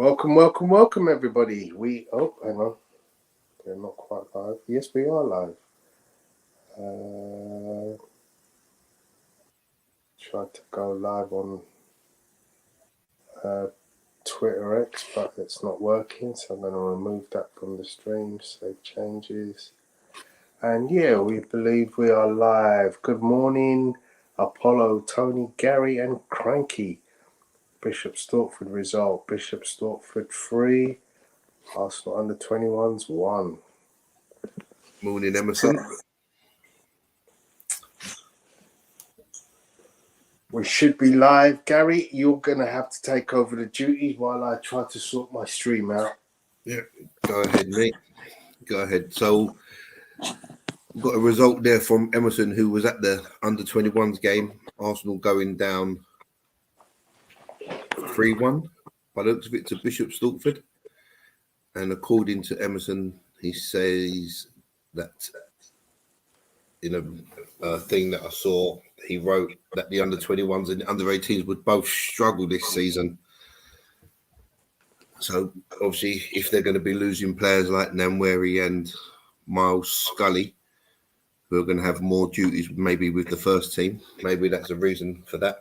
Welcome, everybody. Hang on. We're not quite live. Yes, we are live. Tried to go live on Twitter X, but it's not working, so I'm going to remove that from the stream, save changes. And yeah, we believe we are live. Good morning, Apollo, Tony, Gary, and Cranky. Bishop Stortford result. Bishop Stortford 3. Arsenal under 21s 1. Morning, Emerson. We should be live. Gary, you're going to have to take over the duties while I try to sort my stream out. Yeah, go ahead, mate. Go ahead. So, we've got a result there from Emerson, who was at the under-21s game. Arsenal going down 3-1 by the looks of it to Bishop Stortford. And according to Emerson, he says that in a thing that I saw, he wrote that the under-21s and the under-18s would both struggle this season. So, obviously, if they're going to be losing players like Namweri and Miles Scully, who are going to have more duties maybe with the first team, maybe that's a reason for that.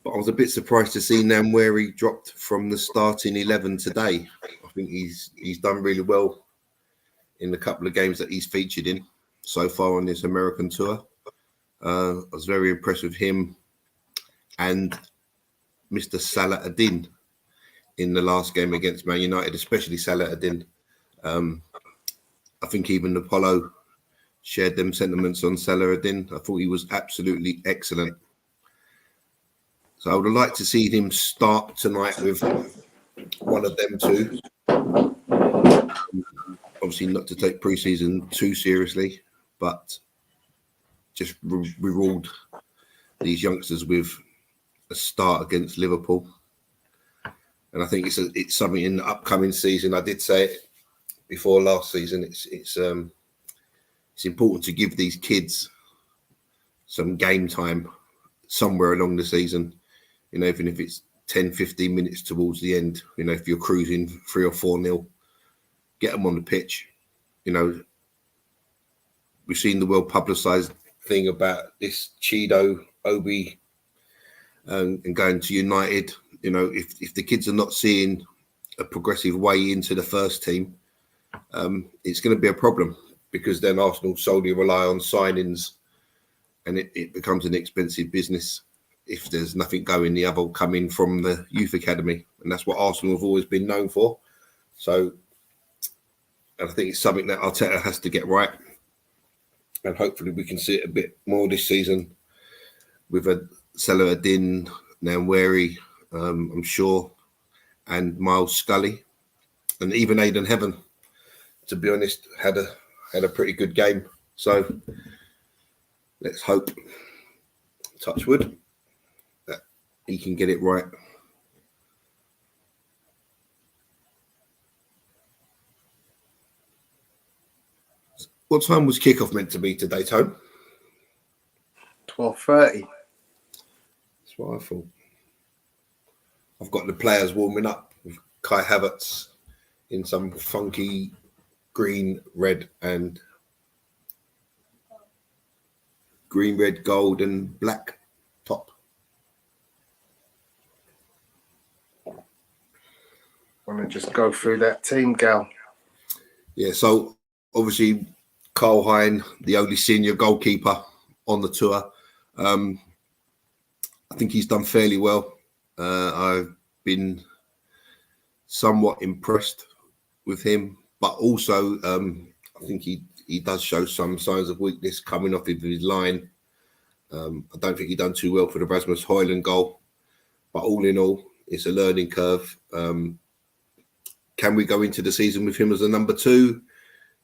But I was a bit surprised to see Namweri dropped from the starting 11 today. I think he's done really well in the couple of games that he's featured in so far on this American tour. I was very impressed with him and Mr. Salah Ad-Din in the last game against Man United, especially Salah Ad-Din. I think even Apollo shared them sentiments on Salah Ad-Din. I thought he was absolutely excellent. So I would have liked to see him start tonight with one of them two. Obviously not to take pre-season too seriously, but just reward these youngsters with a start against Liverpool. And I think it's something in the upcoming season. I did say it before last season. It's important to give these kids some game time somewhere along the season. You know, even if it's 10, 15 minutes towards the end, you know, if you're cruising 3 or 4-0, get them on the pitch. You know, we've seen the well-publicised thing about this Chido, Obi, and going to United. You know, if the kids are not seeing a progressive way into the first team, it's going to be a problem, because then Arsenal solely rely on signings and it becomes an expensive business if there's nothing going the other coming from the youth academy. And that's what Arsenal have always been known for. So I think it's something that Arteta has to get right. And hopefully we can see it a bit more this season with a Salah Ad-Din, Namweri, I'm sure, and Miles Scully, and even Aidan Heaven, to be honest, had a pretty good game. So let's hope, touch wood, that he can get it right. What time was kickoff meant to be today, Tone? 12:30. That's what I thought. I've got the players warming up with Kai Havertz in some funky green, red, and green, red, gold, and black top. Want to just go through that team, Gal? Yeah, so obviously Carl Hine, the only senior goalkeeper on the tour. I think he's done fairly well. I've been somewhat impressed with him, but also I think he does show some signs of weakness coming off of his line. I don't think he done too well for the Rasmus Højlund goal, but all in all, it's a learning curve. Can we go into the season with him as a number 2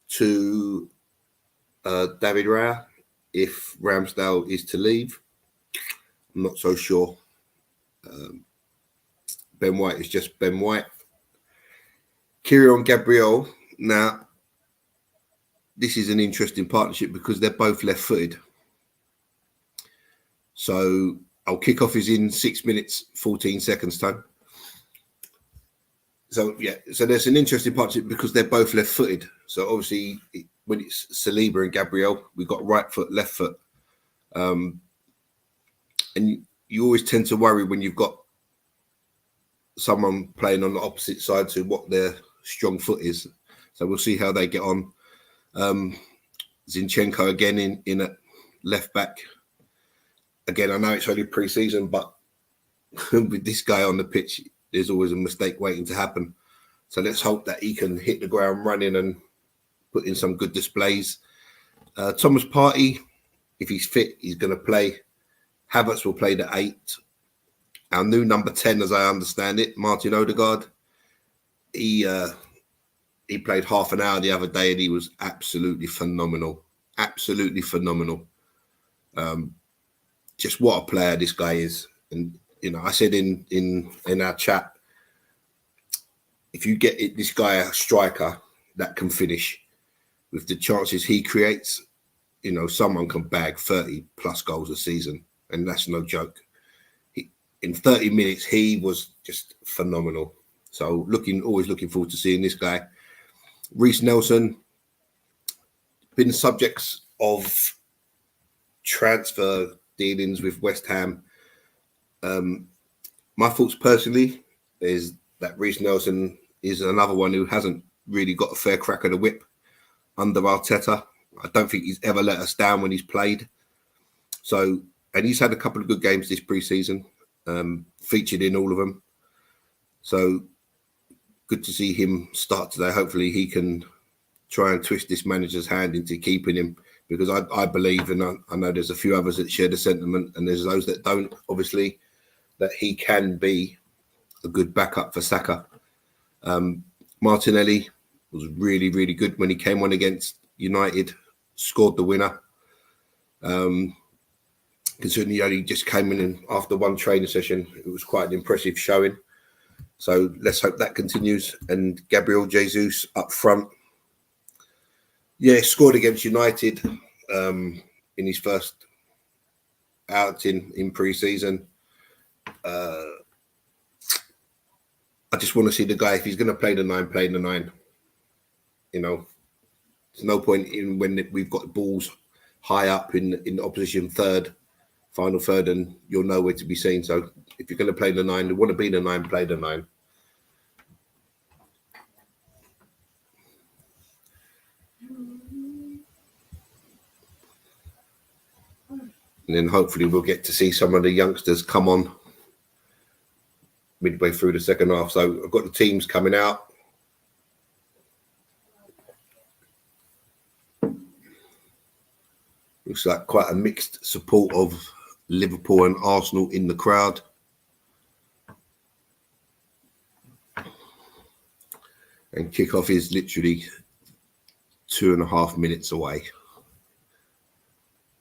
to David Raya if Ramsdale is to leave? I'm not so sure. Ben White is just Ben White. Kieran Gabriel. Now, this is an interesting partnership because they're both left-footed. So our kickoff is in 6 minutes, 14 seconds time. So there's an interesting partnership because they're both left-footed. So obviously, when it's Saliba and Gabriel, we've got right foot, left foot, and you always tend to worry when you've got someone playing on the opposite side to what their strong foot is. So we'll see how they get on. Zinchenko again in at left back. Again, I know it's only pre-season, but with this guy on the pitch, there's always a mistake waiting to happen. So let's hope that he can hit the ground running and put in some good displays. Thomas Partey, if he's fit, he's going to play. Havertz will play the 8. Our new number 10, as I understand it, Martin Odegaard, he played half an hour the other day and he was absolutely phenomenal. Absolutely phenomenal. Just what a player this guy is. And, I said in our chat, if you get this guy a striker that can finish with the chances he creates, someone can bag 30 plus goals a season. And that's no joke. In 30 minutes, he was just phenomenal. So always looking forward to seeing this guy. Reece Nelson, been subjects of transfer dealings with West Ham. My thoughts personally is that Reece Nelson is another one who hasn't really got a fair crack of the whip under Arteta. I don't think he's ever let us down when he's played. So, and he's had a couple of good games this pre-season, featured in all of them. So good to see him start today. Hopefully he can try and twist this manager's hand into keeping him, because I believe, and I know there's a few others that share the sentiment, and there's those that don't, obviously, that he can be a good backup for Saka. Martinelli was really, really good when he came on against United, scored the winner. Considering he only just came in after one training session, it was quite an impressive showing. So let's hope that continues. And Gabriel Jesus up front. Yeah, scored against United in his first outing in pre-season. I just want to see the guy, if he's going to play the 9, play the 9. There's no point in when we've got balls high up in the opposition final third, and you're nowhere to be seen. So if you're going to play the 9, you want to be the 9, play the 9. And then hopefully we'll get to see some of the youngsters come on midway through the second half. So I've got the teams coming out. Looks like quite a mixed support of Liverpool and Arsenal in the crowd. And kickoff is literally 2.5 minutes away.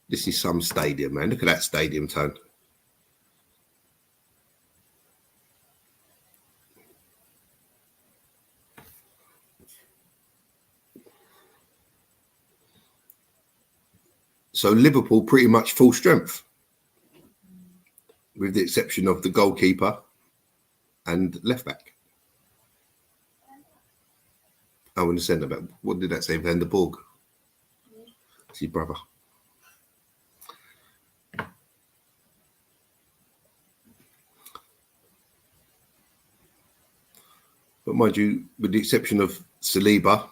This is some stadium, man. Look at that stadium, Tone. So Liverpool pretty much full strength, with the exception of the goalkeeper and left back. Oh, and the centre back. What did that say? Van der Borg. It's his brother. But mind you, with the exception of Saliba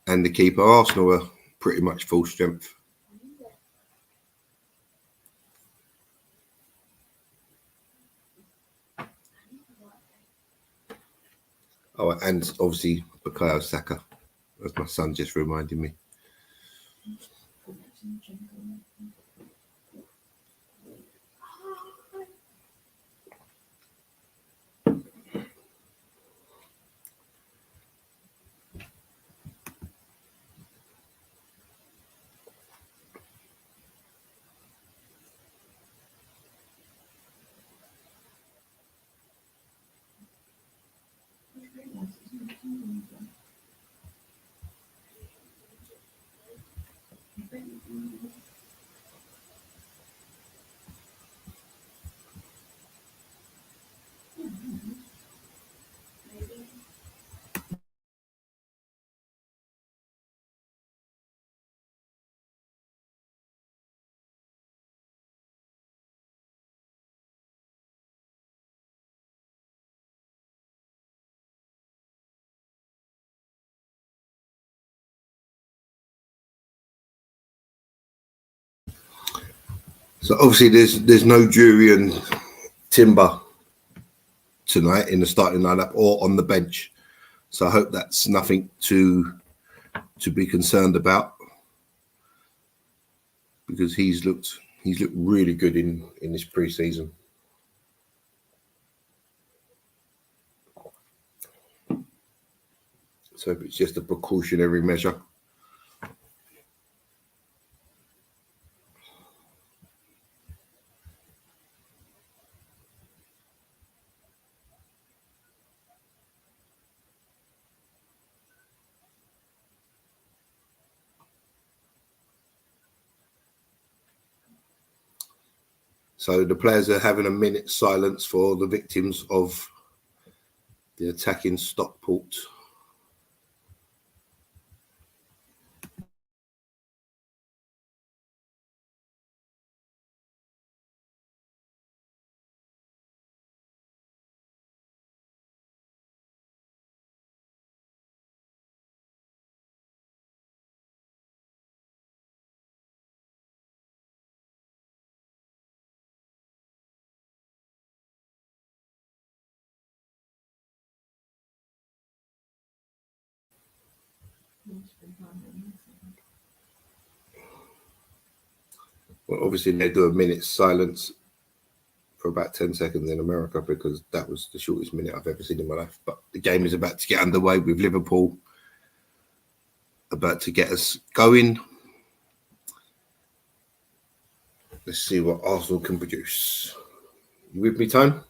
and the keeper, Arsenal are pretty much full strength. Oh, and obviously Bukayo Saka, as my son just reminded me. So obviously there's no Jury and Timber tonight in the starting lineup or on the bench. So I hope that's nothing to be concerned about, because he's looked really good in this pre-season. So it's just a precautionary measure. So the players are having a minute's silence for the victims of the attack in Stockport. Well, obviously they do a minute's silence for about 10 seconds in America, because that was the shortest minute I've ever seen in my life. But the game is about to get underway with Liverpool about to get us going. Let's see what Arsenal can produce. You with me, Tone?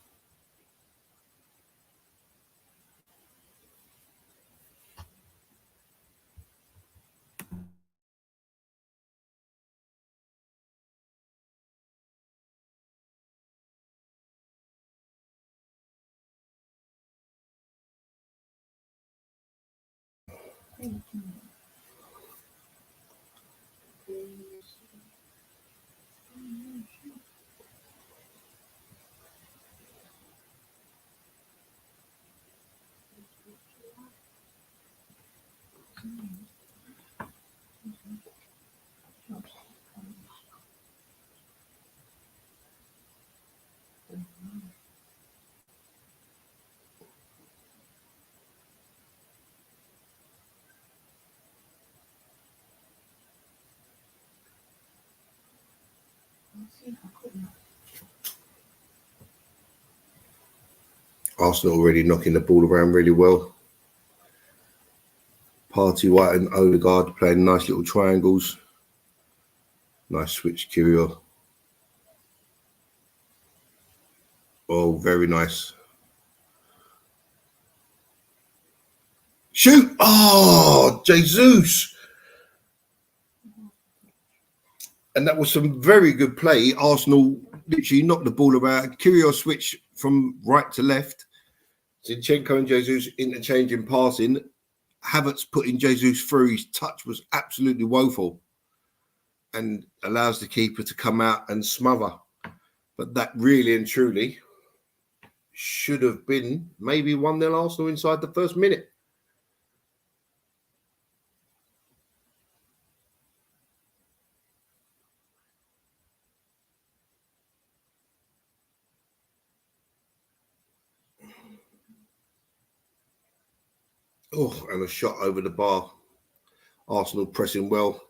Arsenal already knocking the ball around really well. Partey, White and Odegaard playing nice little triangles. Nice switch, Curio. Oh, very nice. Shoot! Oh, Jesus! And that was some very good play. Arsenal literally knocked the ball around. Curio switch from right to left. Zinchenko and Jesus interchanging passing. Havertz putting Jesus through. His touch was absolutely woeful and allows the keeper to come out and smother. But that really and truly should have been maybe 1-0 Arsenal inside the first minute. Oh, and a shot over the bar. Arsenal pressing well.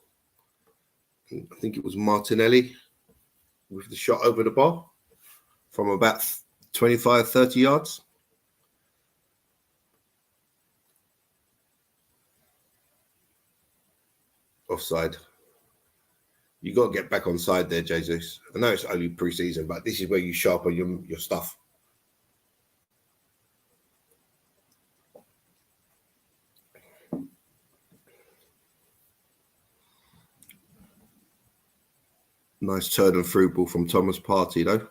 I think it was Martinelli with the shot over the bar from about 25, 30 yards. Offside. You got to get back on side there, Jesus. I know it's only pre-season, but this is where you sharpen your stuff. Nice turn and through ball from Thomas Partey, though.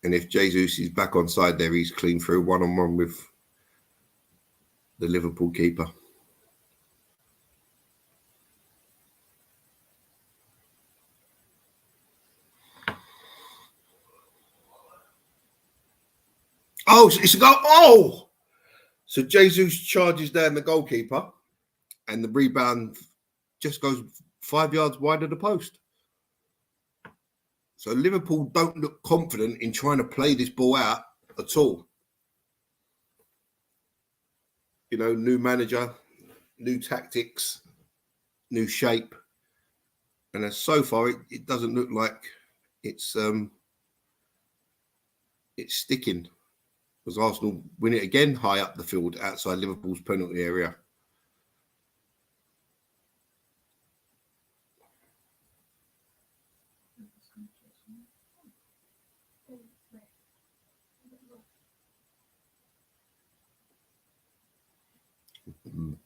And if Jesus is back on side there, he's clean through one-on-one with the Liverpool keeper. Oh, it's a goal. Oh! So Jesus charges down the goalkeeper and the rebound just goes 5 yards wide of the post. So Liverpool don't look confident in trying to play this ball out at all. You know, new manager, new tactics, new shape. And so far, it doesn't look like it's sticking. Because Arsenal win it again high up the field outside Liverpool's penalty area.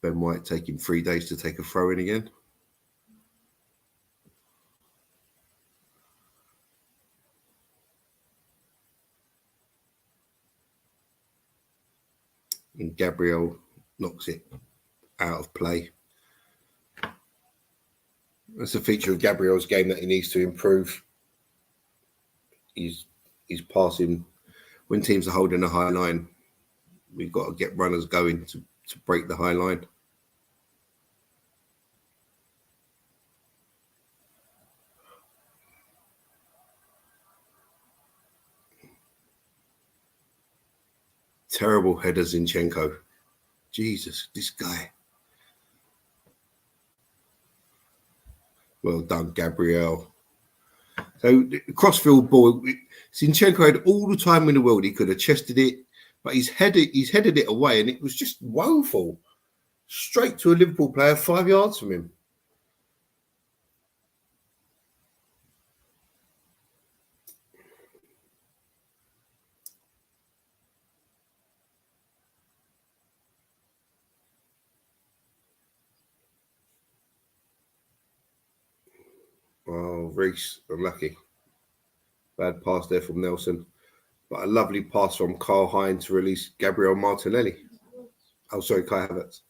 Ben White taking 3 days to take a throw in again. And Gabriel knocks it out of play. That's a feature of Gabriel's game that he needs to improve. He's passing when teams are holding a high line. We've got to get runners going to break the high line. Terrible header, Zinchenko. Jesus, this guy. Well done, Gabriel. So the crossfield ball, Zinchenko had all the time in the world. He could have chested it, but he's headed it away, and it was just woeful. Straight to a Liverpool player 5 yards from him. Oh, Reece, unlucky. Bad pass there from Nelson. But a lovely pass from Carl Hine to release Gabriel Martinelli. Oh, sorry, Kai Havertz.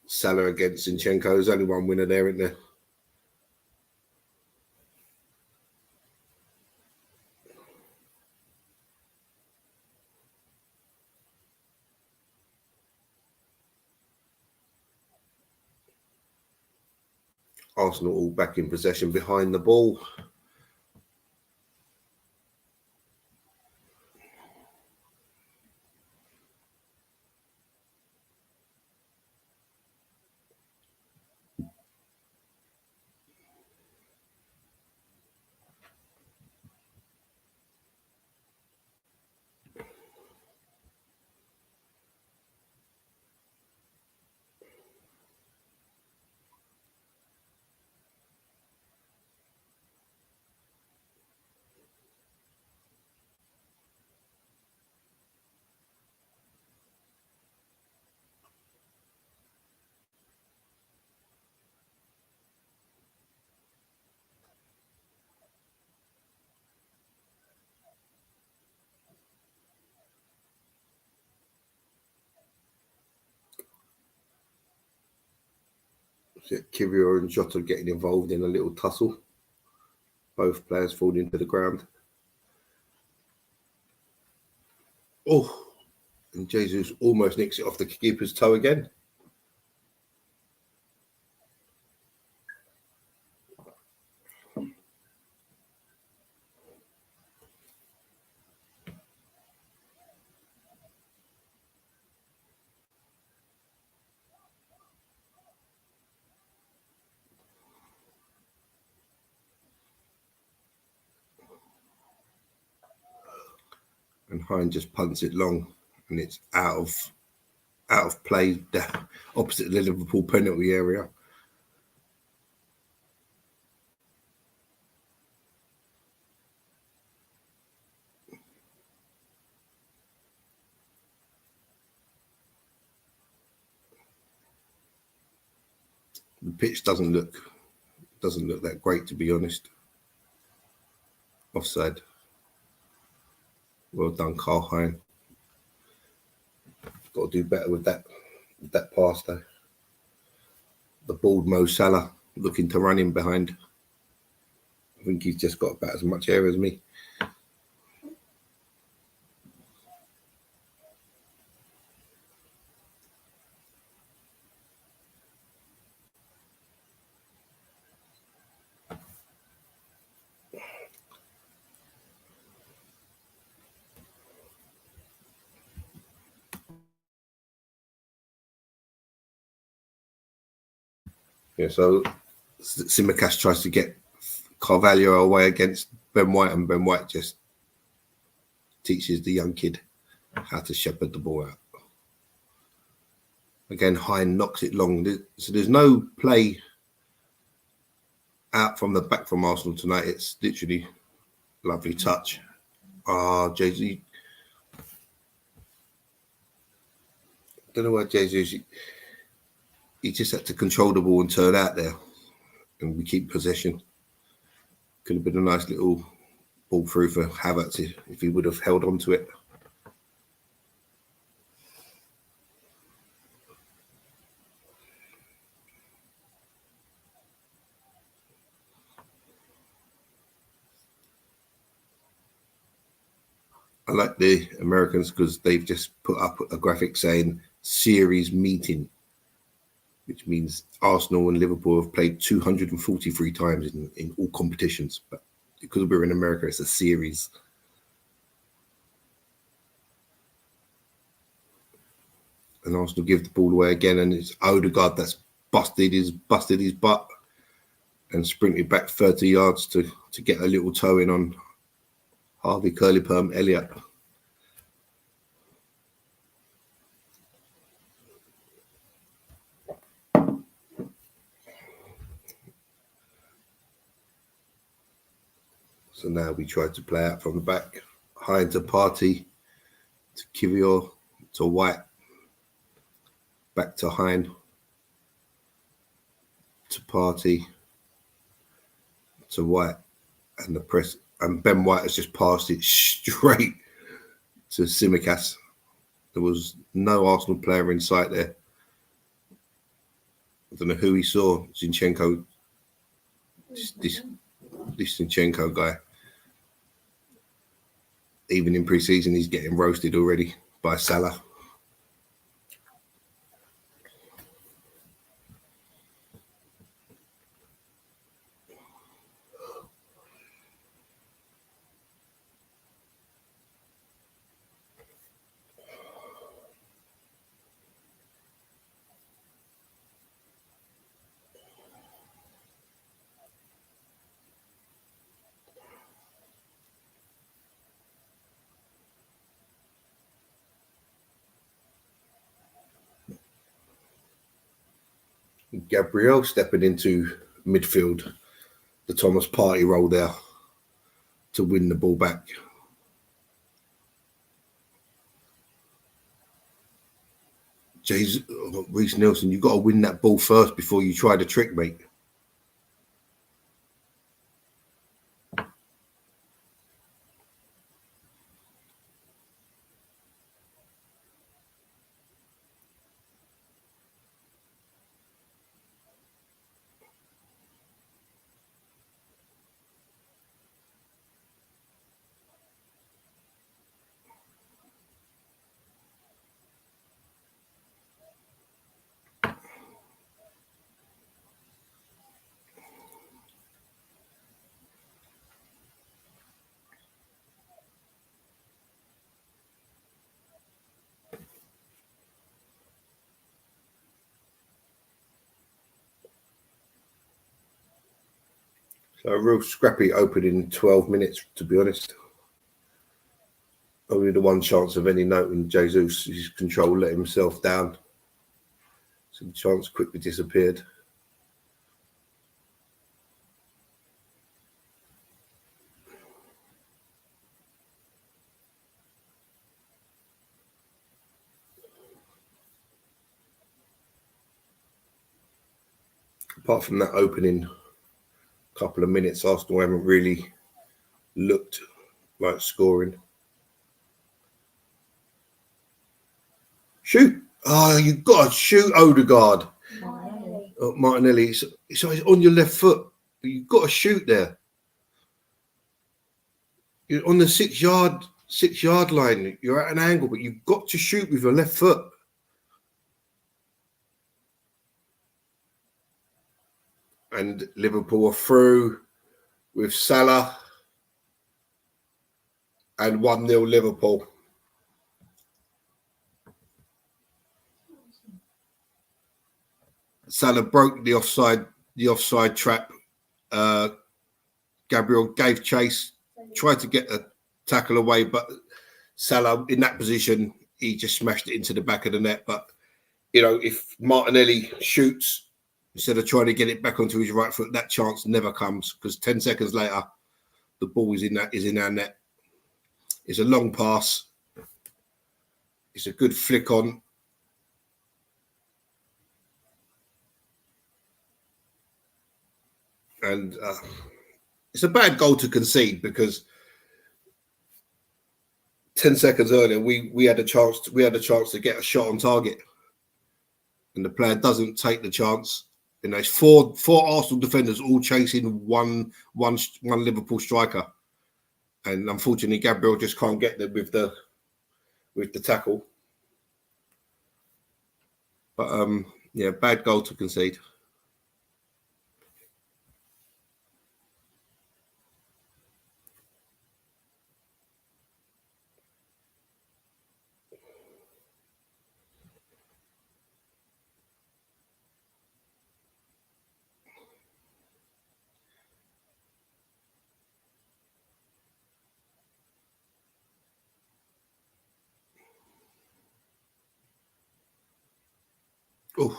Salah against Zinchenko. There's only one winner there, isn't there? Arsenal all back in possession behind the ball. Kivior and Jota getting involved in a little tussle. Both players falling to the ground. Oh, and Jesus almost nicks it off the keeper's toe again. And Hine just punts it long, and it's out of play opposite the Liverpool penalty area. The pitch doesn't look that great, to be honest. Offside. Well done, Carl Hine. Got to do better with that pass though. The bald Mo Salah looking to run in behind. I think he's just got about as much air as me. Yeah, so Simicast tries to get Carvalho away against Ben White, and Ben White just teaches the young kid how to shepherd the ball out. Again, Hine knocks it long. So there's no play out from the back from Arsenal tonight. It's literally lovely touch. Jesus. Don't know why Jesus. He just had to control the ball and turn out there, and we keep possession. Could have been a nice little ball through for Havertz if he would have held on to it. I like the Americans because they've just put up a graphic saying series meeting, which means Arsenal and Liverpool have played 243 times in all competitions. But because we're in America, it's a series. And Arsenal give the ball away again, and it's Odegaard that's busted his butt and sprinted back 30 yards to get a little toe in on Harvey Curly Perm Elliott. So now we try to play out from the back. High into Partey, to Kivior, to White, back to Hine, to Partey, to White, and the press. And Ben White has just passed it straight to Simicast. There was no Arsenal player in sight there. I don't know who he saw. Zinchenko, this Zinchenko guy. Even in pre-season, he's getting roasted already by Salah. Gabriel stepping into midfield, the Thomas Partey role there to win the ball back. Reece Nelson, you've got to win that ball first before you try the trick, mate. So a real scrappy opening 12 minutes, to be honest. Only the one chance of any note in Jesus, his control let himself down. So the chance quickly disappeared. Apart from that opening couple of minutes, Arsenal haven't really looked like scoring. Shoot! Oh, you've got to shoot Odegaard. Martinelli. So it's on your left foot. But you've got to shoot there. You're on the 6 yard line. You're at an angle, but you've got to shoot with your left foot. And Liverpool are through with Salah and 1-0 Liverpool. Salah broke the offside trap. Gabriel gave chase, tried to get a tackle away, but Salah in that position, he just smashed it into the back of the net. But if Martinelli shoots instead of trying to get it back onto his right foot, that chance never comes, because 10 seconds later, the ball is in our net. It's a long pass. It's a good flick on. And it's a bad goal to concede, because 10 seconds earlier we had a chance to get a shot on target, and the player doesn't take the chance. There's four Arsenal defenders all chasing one Liverpool striker, and unfortunately Gabriel just can't get there with the tackle. But bad goal to concede. Oh.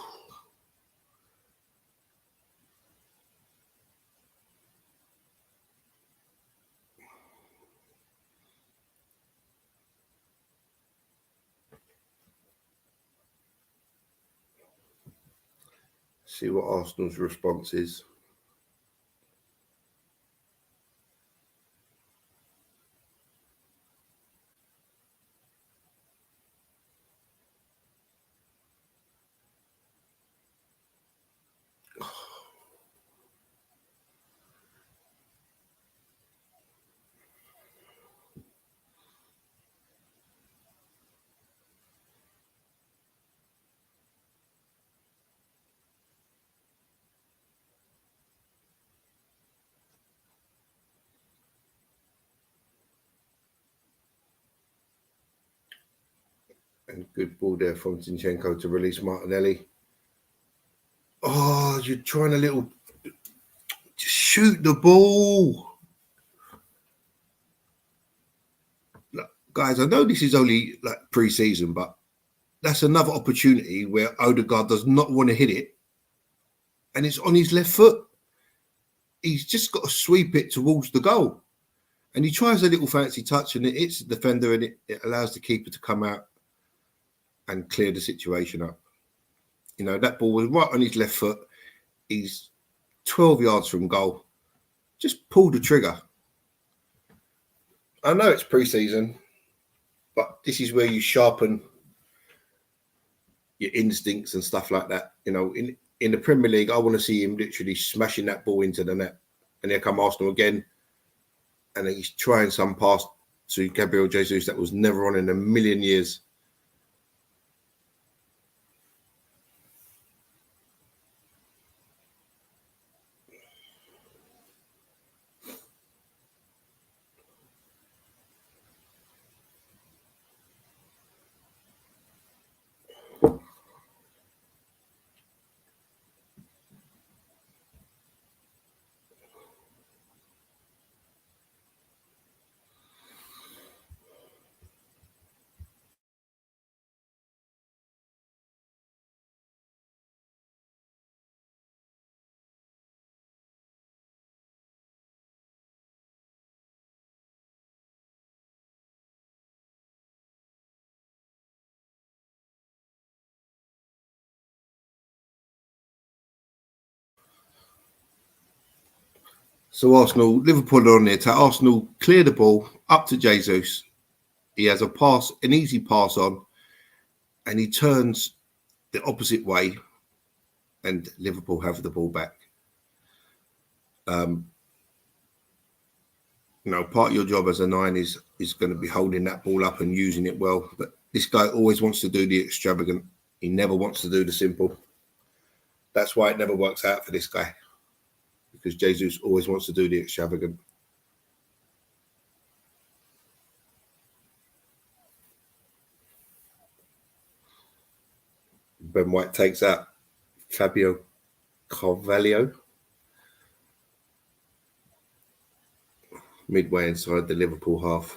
See what Arsenal's response is. And good ball there from Zinchenko to release Martinelli. Oh, you're trying just shoot the ball. Look, guys, I know this is only like pre-season, but that's another opportunity where Odegaard does not want to hit it, and it's on his left foot. He's just got to sweep it towards the goal, and he tries a little fancy touch, and it hits the defender, and it allows the keeper to come out and clear the situation up. That ball was right on his left foot. He's 12 yards from goal. Just pull the trigger. I know it's pre-season, but this is where you sharpen your instincts and stuff like that. In the Premier League, I want to see him literally smashing that ball into the net. And here come Arsenal again, and he's trying some pass to Gabriel Jesus that was never on in a million years. So Liverpool are on the attack. Arsenal clear the ball up to Jesus. He has an easy pass on, and he turns the opposite way, and Liverpool have the ball back. Part of your job as a 9 is going to be holding that ball up and using it well. But this guy always wants to do the extravagant. He never wants to do the simple. That's why it never works out for this guy, because Jesus always wants to do the extravagant. Ben White takes out Fabio Carvalho, midway inside the Liverpool half.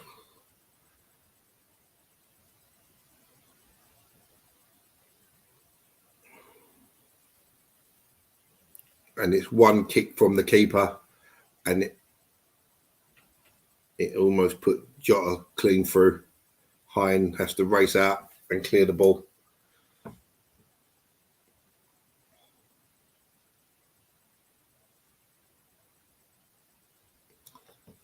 And it's one kick from the keeper, and it almost put Jota clean through. Hine has to race out and clear the ball.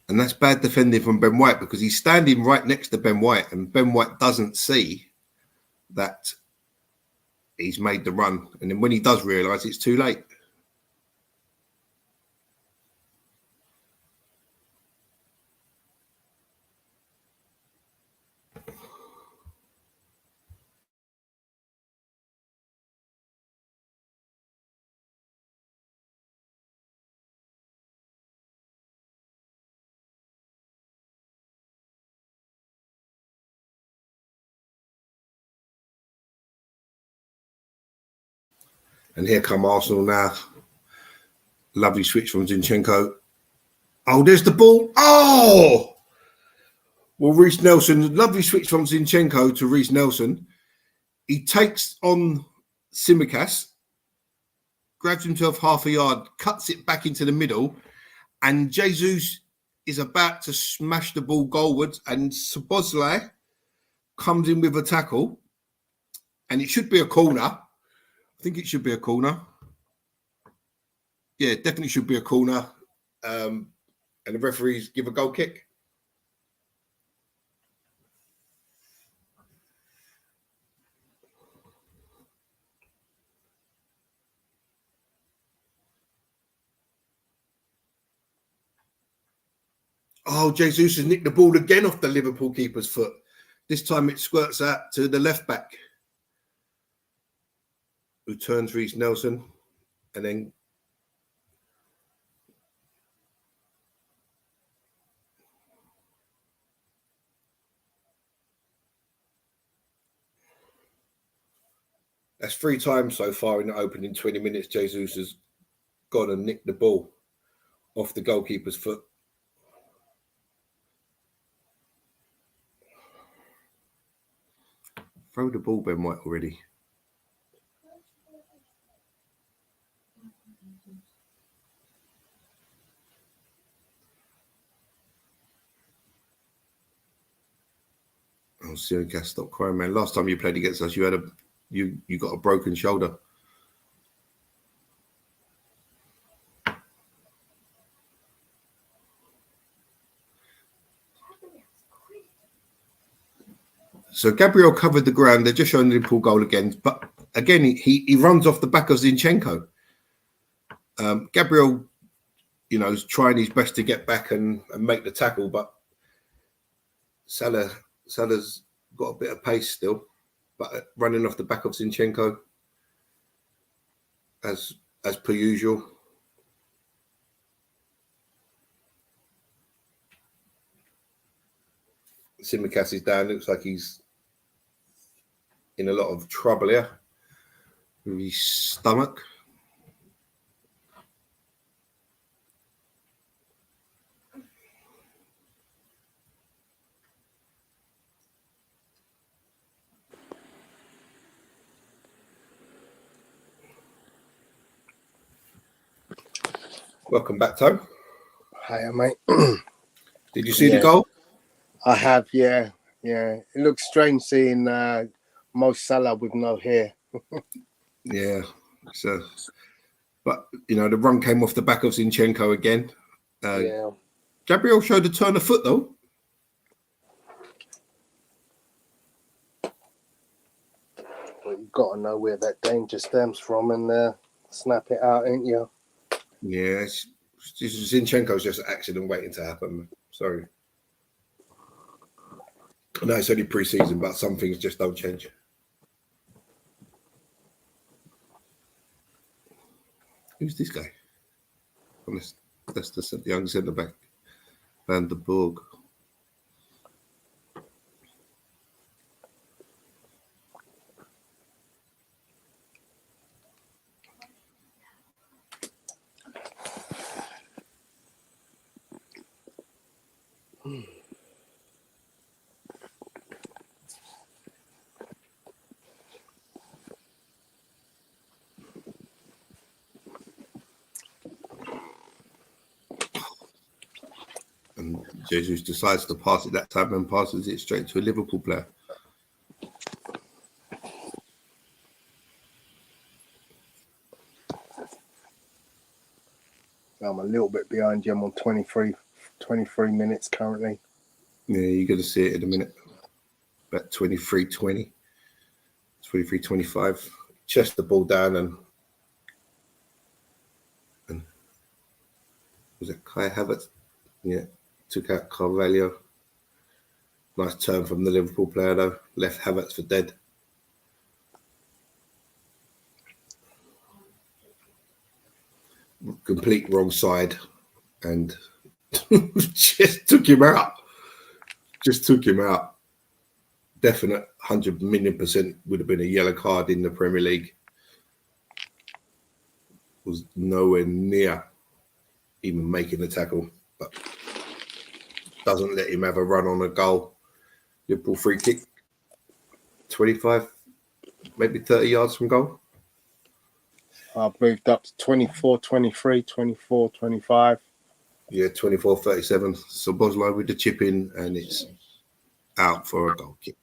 And that's bad defending from Ben White, because he's standing right next to Ben White, and Ben White doesn't see that he's made the run. And then when he does realise, it's too late. And here come Arsenal now. Lovely switch from Zinchenko. Oh, there's the ball. Oh! Well, Reece Nelson, lovely switch from Zinchenko to Reece Nelson. He takes on Tsimikas, grabs himself half a yard, cuts it back into the middle, and Jesus is about to smash the ball goalwards, and Szoboszlai comes in with a tackle, and it should be a corner. I think it should be a corner. Yeah, definitely should be a corner. And the referees give a goal kick. Oh, Jesus has nicked the ball again off the Liverpool keeper's foot. This time it squirts out to the left back, who turns Reece Nelson, and then that's 3 times so far in the opening 20 minutes. Jesus has gone and nicked the ball off the goalkeeper's foot. Throw the ball, Ben White, already. Oh, Tsimikas, stop crying, man. Last time you played against us, you got a broken shoulder. So Gabriel covered the ground. They're just showing the Liverpool goal again. But again, he runs off the back of Zinchenko. Gabriel, is trying his best to get back and make the tackle, but Salah's got a bit of pace still, but running off the back of Zinchenko as per usual. Tsimikas is down. Looks like he's in a lot of trouble here with his stomach. Welcome back, Tom. Hiya, mate. Did you see the goal? I have, yeah. It looks strange seeing Mo Salah with no hair. Yeah. So, but the run came off the back of Zinchenko again. Gabriel showed a turn of foot though. Well, you've got to know where that danger stems from and snap it out, ain't you? Yeah, Zinchenko's just an accident waiting to happen. Sorry. No, it's only pre-season, but some things just don't change. Who's this guy? That's the young centre back, Van der Borg. And Jesus decides to pass it that time and passes it straight to a Liverpool player. I'm a little bit behind you. I'm on 23 minutes currently. Yeah, you're going to see it in a minute. About 23:20, 23:25. Chest the ball down and was it Kai Havertz? Yeah, took out Carvalho. Nice turn from the Liverpool player though. Left Havertz for dead. Complete wrong side and just took him out. Definite 100 million% would have been a yellow card in the Premier League. Was nowhere near even making the tackle, but doesn't let him have a run on a goal. Liverpool free kick, 25, maybe 30 yards from goal. I've moved up to 24, 23, 24, 25. Yeah, 24, 37. So Boslow with the chip in, and it's out for a goal kick.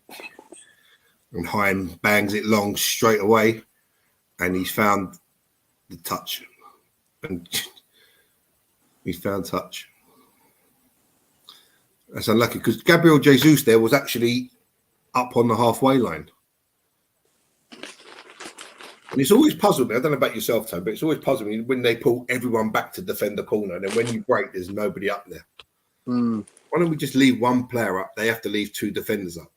And Heim bangs it long straight away, and he's found the touch. And he's found touch. That's unlucky because Gabriel Jesus there was actually up on the halfway line. And it's always puzzled me. I don't know about yourself, Tom, but it's always puzzled me when they pull everyone back to defend the corner. And then when you break, there's nobody up there. Mm. Why don't we just leave one player up? They have to leave two defenders up.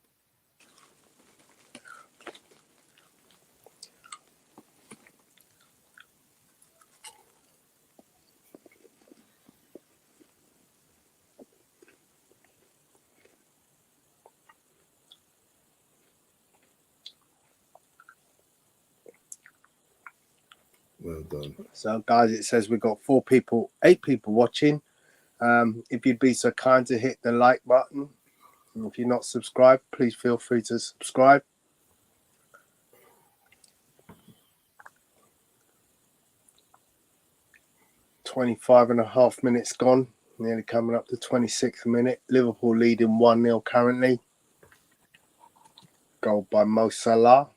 Well done. So, guys, it says we've got 8 people watching. If you'd be so kind to hit the like button. And if you're not subscribed, please feel free to subscribe. .5 minutes gone. Nearly coming up to 26th minute. Liverpool leading 1-0 currently. Goal by Mo Salah.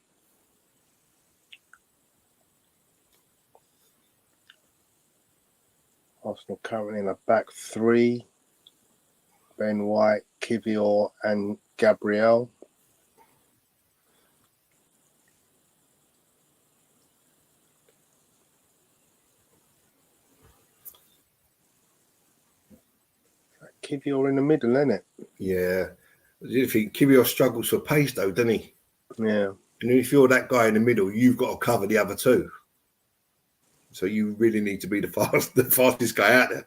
Arsenal currently in a back 3. Ben White, Kivior and Gabriel. Kivior in the middle, isn't it? Yeah. I think Kivior struggles for pace though, doesn't he? Yeah. And if you're that guy in the middle, you've got to cover the other two. So you really need to be the fastest guy out there.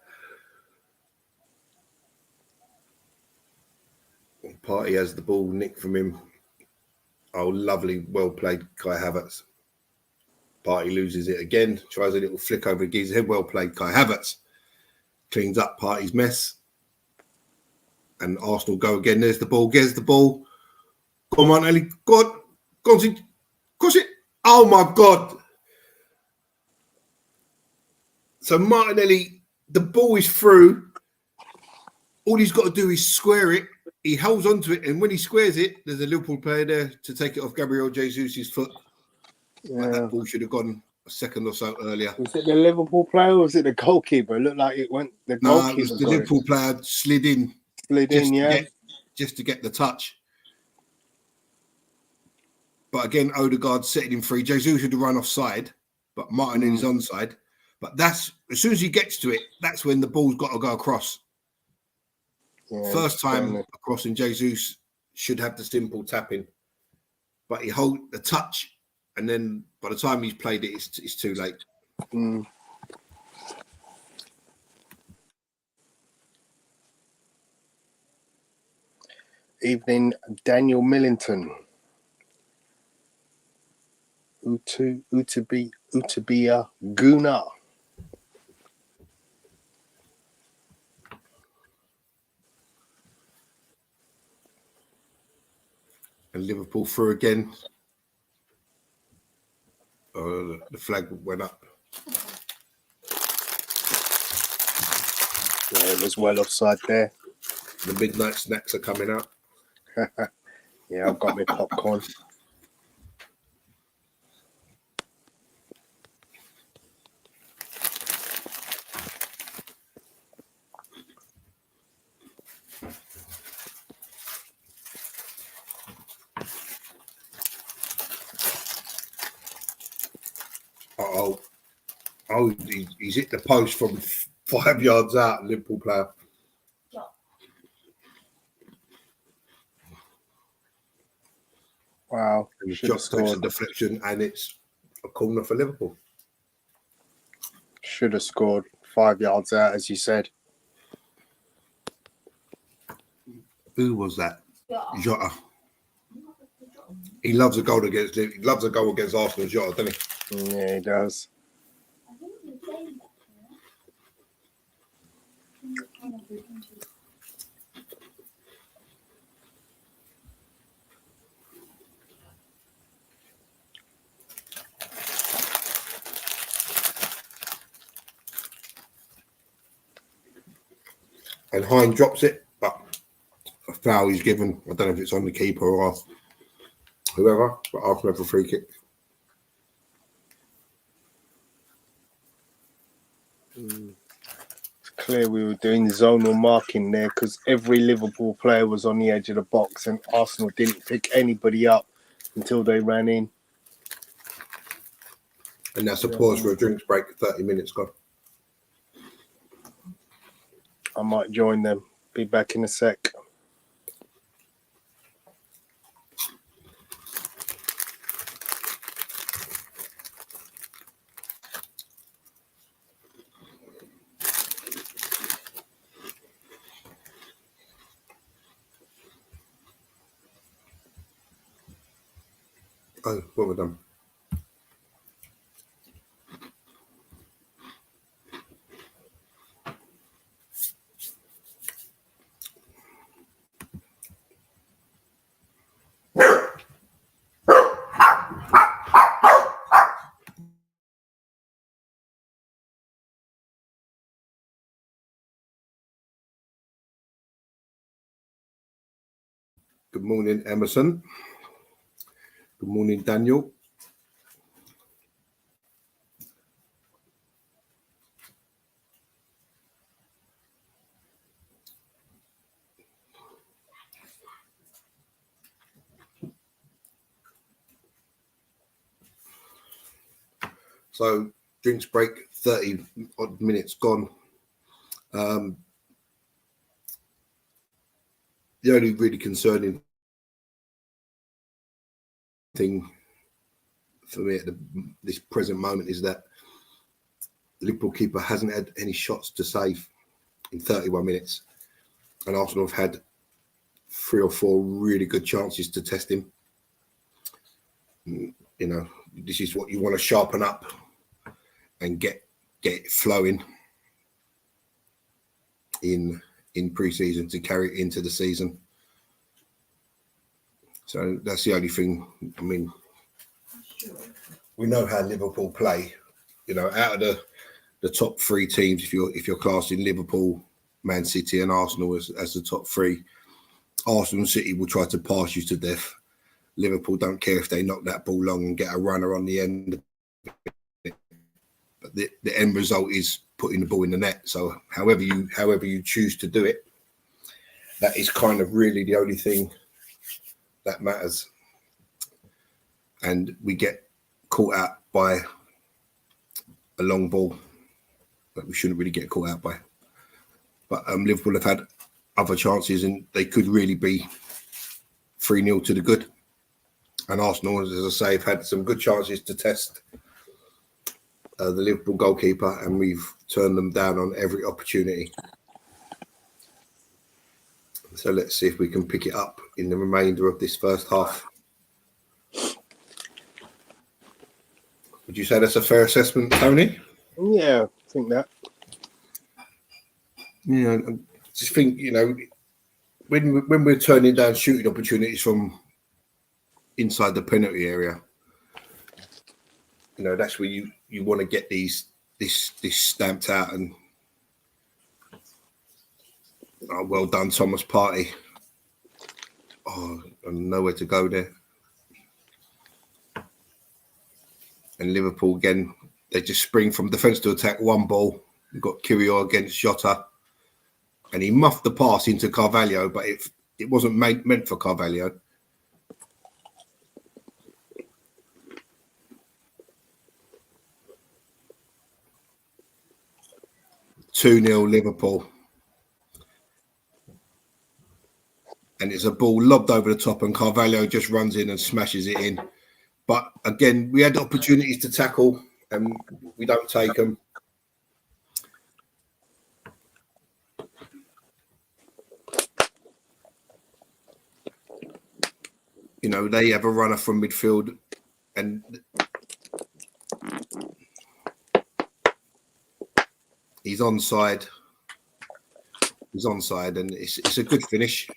Partey has the ball nicked from him. Oh, lovely, well played, Kai Havertz. Partey loses it again, tries a little flick over Gee's head. Well played, Kai Havertz. Cleans up Partey's mess. And Arsenal go again. There's the ball. There's the ball. Go on, Martinelli. Go on. Go on. Cross it. Oh, my God. So Martinelli, the ball is through. All he's got to do is square it. He holds onto it, and when he squares it, there's a Liverpool player there to take it off Gabriel Jesus' foot. Yeah. But that ball should have gone a second or so earlier. Was it the Liverpool player or was it the goalkeeper? It looked like it went. The goalkeeper. No, it was the Liverpool player slid in. Just to get the touch. But again, Odegaard setting him free. Jesus should have run offside, but Martin is onside. But that's as soon as he gets to it, that's when the ball's got to go across. Yeah, first time across, and Jesus should have the simple tapping, but he hold the touch, and then by the time he's played it, it's too late. Mm. Evening, Daniel Millington. Utabia Guna. And Liverpool through again. The flag went up. Yeah, it was well offside there. The midnight snacks are coming out. Yeah, I've got my popcorn. Oh, he's hit the post from 5 yards out, Liverpool player. Wow. And the shot takes a deflection, and it's a corner for Liverpool. Should have scored 5 yards out, as you said. Who was that? Jota. He loves a goal against Arsenal, Jota, doesn't he? Yeah, he does. And Hine drops it, but a foul he's given. I don't know if it's on the keeper or whoever, but Arsenal have a free kick. It's clear we were doing zonal marking there because every Liverpool player was on the edge of the box and Arsenal didn't pick anybody up until they ran in. And that's a pause for a drinks break, 30 minutes gone. I might join them. Be back in a sec. Oh, what have we done? Good morning, Emerson. Good morning, Daniel. So, drinks break, 30 odd minutes gone. The only really concerning thing for me at this present moment is that the Liverpool keeper hasn't had any shots to save in 31 minutes. And Arsenal have had 3 or 4 really good chances to test him. You know, this is what you want to sharpen up and get it flowing in pre-season to carry it into the season. So that's the only thing. I mean, we know how Liverpool play. You know, out of the top 3 teams, if you're classing Liverpool, Man City, and Arsenal as the top 3, Arsenal and City will try to pass you to death. Liverpool don't care if they knock that ball long and get a runner on the end. But the end result is putting the ball in the net. So however you choose to do it, that is kind of really the only thing that matters. And we get caught out by a long ball that we shouldn't really get caught out by. But Liverpool have had other chances and they could really be 3-0 to the good. And Arsenal, as I say, have had some good chances to test the Liverpool goalkeeper, and we've turned them down on every opportunity. So let's see if we can pick it up in the remainder of this first half. Would you say that's a fair assessment, Tony? Yeah, I think that. Yeah, I just think, you know, when we're turning down shooting opportunities from inside the penalty area. You know, that's where you want to get this stamped out. And well done, Thomas Partey. Oh, and nowhere to go there. And Liverpool again, they just spring from defence to attack. One ball. You've got Kiwior against Jota, and he muffed the pass into Carvalho, but it wasn't meant for Carvalho. (2-0) Liverpool. And it's a ball lobbed over the top, and Carvalho just runs in and smashes it in. But again, we had opportunities to tackle, and we don't take them. You know, they have a runner from midfield, and he's onside. He's onside, and it's a good finish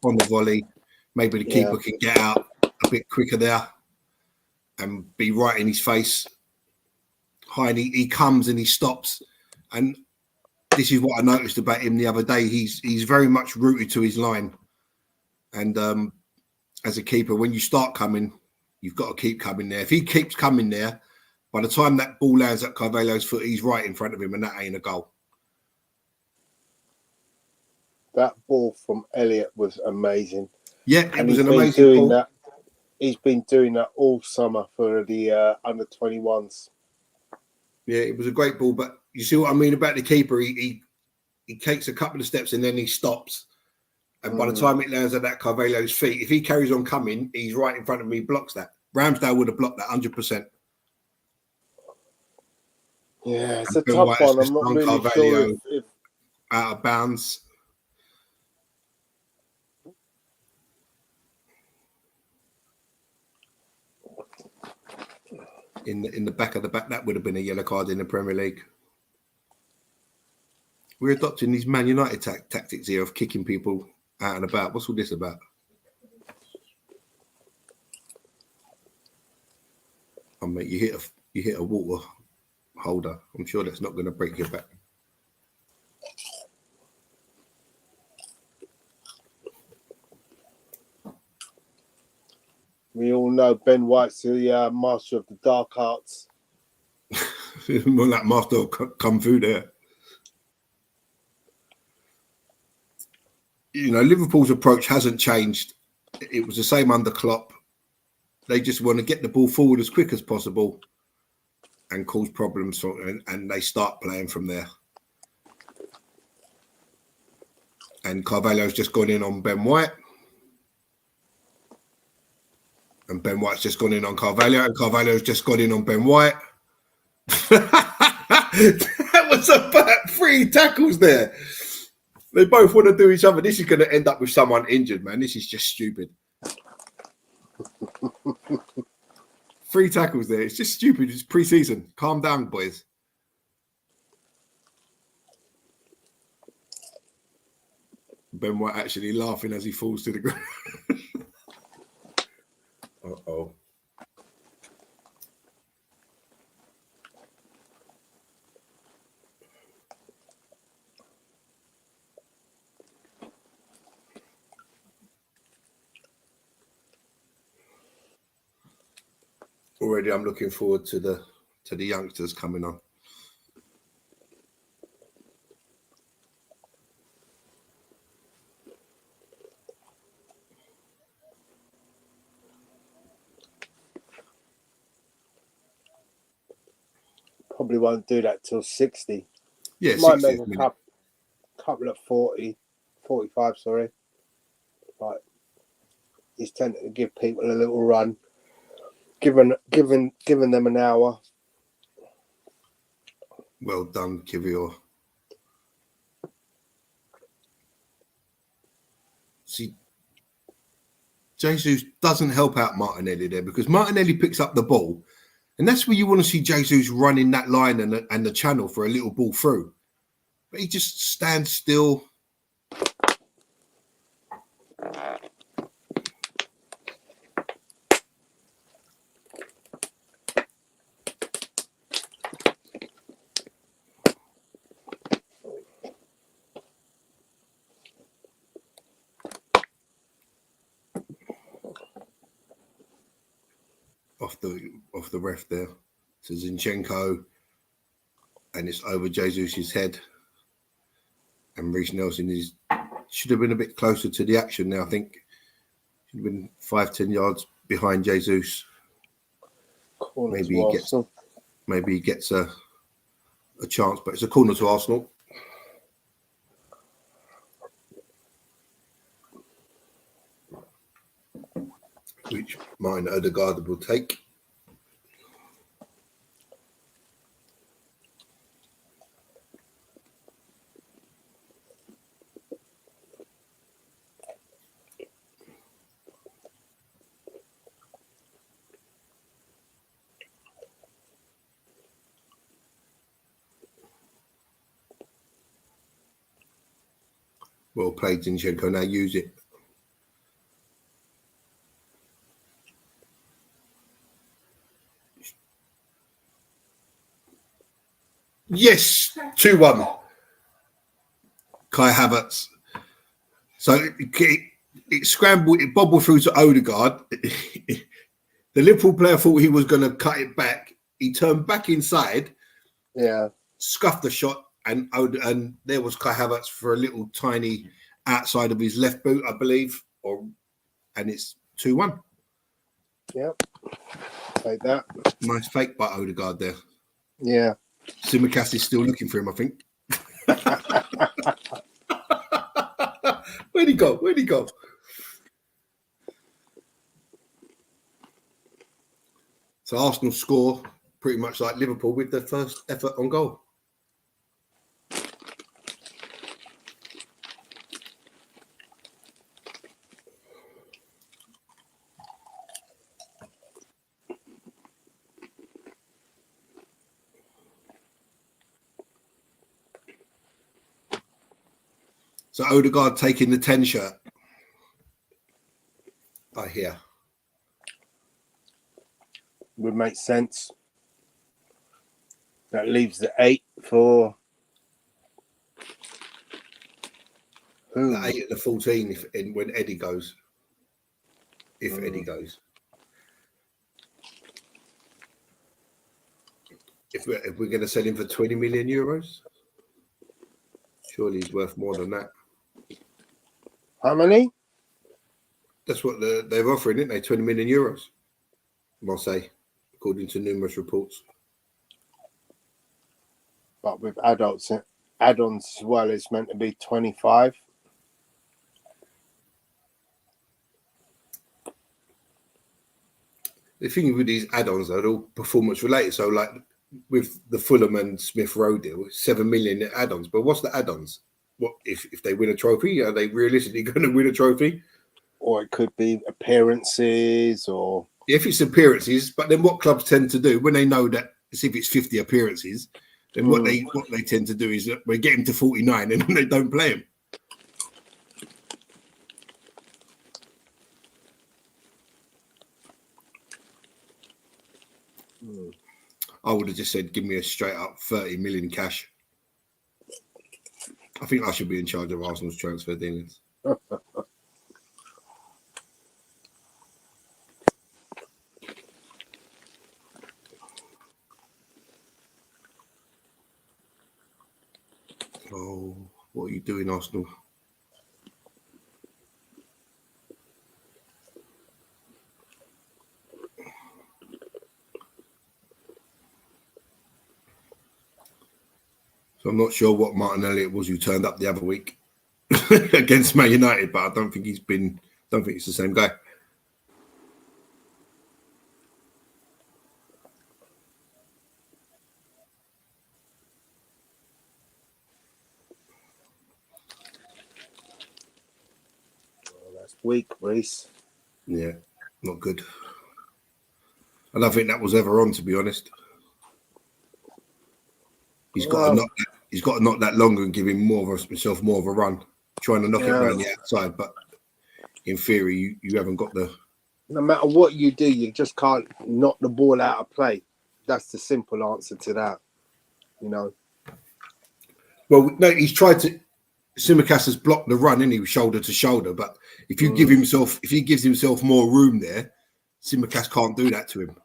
on the volley. Maybe the keeper can get out a bit quicker there and be right in his face. And he comes and he stops. And this is what I noticed about him the other day. He's very much rooted to his line. And as a keeper, when you start coming, you've got to keep coming there. If he keeps coming there, by the time that ball lands at Carvalho's foot, he's right in front of him, and that ain't a goal. That ball from Elliott was amazing. Yeah, it was an amazing ball. He's been doing that all summer for the under 21s. Yeah, it was a great ball, but you see what I mean about the keeper? He takes a couple of steps and then he stops. And by the time it lands at that Carvalho's feet, if he carries on coming, he's right in front of me, blocks that. Ramsdale would have blocked that 100%. Yeah, it's a tough one. I'm not really sure if out of bounds. In the back of the back, that would have been a yellow card in the Premier League. We're adopting these Man United tactics here of kicking people out and about. What's all this about? I mean, you hit a water holder. I'm sure that's not going to break your back. we all know Ben White's the master of the dark arts. More like master of kung fu there. You know, Liverpool's approach hasn't changed. It was the same under Klopp. They just want to get the ball forward as quick as possible and cause problems, and they start playing from there. And Carvalho's just gone in on Ben White. And Ben White's just gone in on Carvalho, and Carvalho's just gone in on Ben White. That was about 3 tackles there. They both want to do each other. This is going to end up with someone injured, man. This is just stupid. 3 tackles there. It's just stupid. It's pre-season. Calm down, boys. Ben White actually laughing as he falls to the ground. Uh-oh. Already I'm looking forward to the youngsters coming on. Probably won't do that till 60. Yeah, might make a couple at 40, 45, sorry. But he's tending to give people a little run, giving them an hour. Well done, Kiwior. See, Jesus doesn't help out Martinelli there, because Martinelli picks up the ball, and that's where you want to see Jesus running that line and the channel for a little ball through. But he just stands still. off the ref there to Zinchenko, and it's over Jesus' head. And Reece Nelson should have been a bit closer to the action there. I think should have been 5-10 yards behind Jesus. Maybe he gets a chance, but it's a corner to Arsenal, which Martin Odegaard will take. Well played, Zinchenko. Now use it. Yes, 2-1. Kai Havertz. So it scrambled, it bobbled through to Odegaard. The Liverpool player thought he was going to cut it back. He turned back inside. Yeah. Scuffed the shot, and there was Kai Havertz for a little tiny outside of his left boot, I believe, and it's 2-1. Yep. Like that. Nice fake by Odegaard there. Yeah. Simicast is still looking for him, I think. Where'd he go? So Arsenal score pretty much like Liverpool with their first effort on goal. So Odegaard taking the 10 shirt, I hear. Would make sense. That leaves the 8 for who? The 8 and the 14 when Eddie goes. If Eddie goes. If we're going to sell him for 20 million euros, surely he's worth more than that. How many? That's what they're offering, isn't they? 20 million euros, Marseille, according to numerous reports. But with add-ons as well, it's meant to be 25. The thing with these add-ons, they're all performance related. So, like with the Fulham and Smith Rowe deal, 7 million add-ons. But what's the add-ons? What if they win a trophy? Are they realistically going to win a trophy? Or it could be appearances, or if it's appearances. But then what clubs tend to do when they know that if it's 50 appearances, then what they tend to do is that we get him to 49 and then they don't play him. I would have just said, give me a straight up 30 million cash. I think I should be in charge of Arsenal's transfer dealings. Oh, what are you doing, Arsenal? So I'm not sure what Martin Elliott was who turned up the other week against Man United, but I don't think it's the same guy. Oh, that's weak, Reece. Yeah, not good. I don't think that was ever on, to be honest. He's got to knock that longer and give him himself more of a run, trying to knock it around the outside. But in theory, you haven't got the. No matter what you do, you just can't knock the ball out of play. That's the simple answer to that. You know. Well, no, he's tried to. Simicast has blocked the run, and he was shoulder to shoulder. But if he gives himself more room there, Simicast can't do that to him.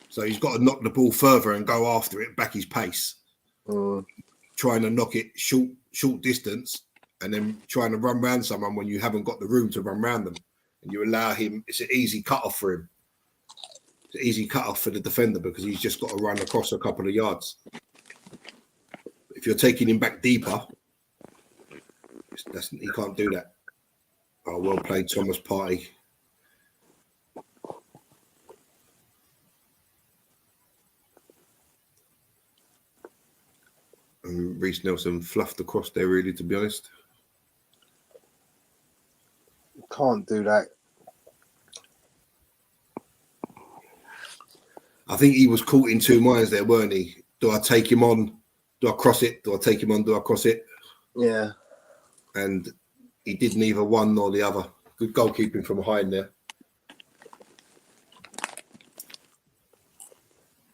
So he's got to knock the ball further and go after it, back his pace, trying to knock it short distance, and then trying to run around someone when you haven't got the room to run around them. And you allow him, it's an easy cut-off for him. It's an easy cut-off for the defender because he's just got to run across a couple of yards. If you're taking him back deeper, he can't do that. Oh, well played, Thomas Partey. And Reece Nelson fluffed across there, really, to be honest. Can't do that. I think he was caught in two minds there, weren't he? Do I take him on? Do I cross it? Do I take him on? Do I cross it? Yeah. And he did neither one nor the other. Good goalkeeping from behind there.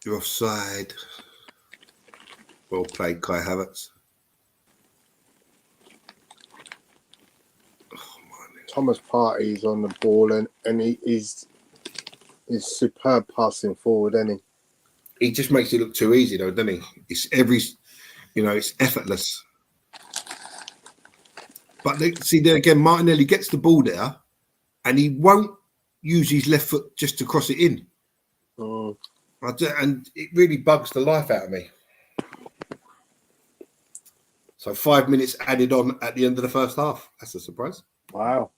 You're offside. Well played, Kai Havertz. Oh, Thomas Partey's on the ball and he's superb passing forward, isn't he? He just makes it look too easy, though, doesn't he? It's it's effortless. But see, there again, Martinelli gets the ball there, and he won't use his left foot just to cross it in. And it really bugs the life out of me. So 5 minutes added on at the end of the first half. That's a surprise. Wow.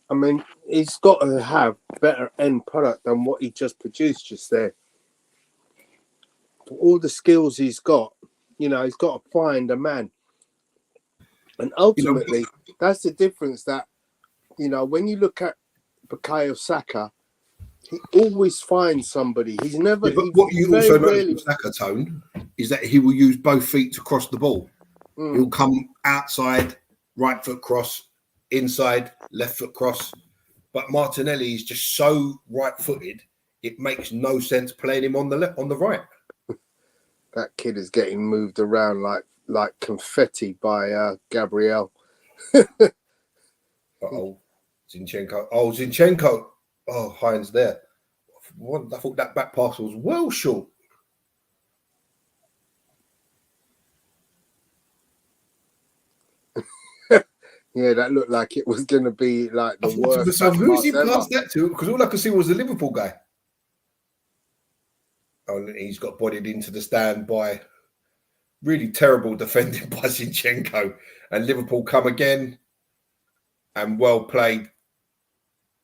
I mean, he's got to have better end product than what he just produced just there. For all the skills he's got, he's got to find a man. And ultimately, that's the difference that, when you look at Bukayo Saka, he always finds somebody. He's never... Yeah, but what you also notice with Saka, Tone, is that he will use both feet to cross the ball. He'll come outside, right foot cross, inside, left foot cross. But Martinelli is just so right-footed, it makes no sense playing him on the right. That kid is getting moved around like confetti by Gabriel. Uh-oh. Zinchenko. Oh, Zinchenko. Oh, Hines there. I thought that back pass was well short. Yeah, that looked like it was going to be like the worst. Who's he passed that to? Because all I could see was the Liverpool guy. Oh, he's got bodied into the stand by really terrible defending by Zinchenko. And Liverpool come again. And well played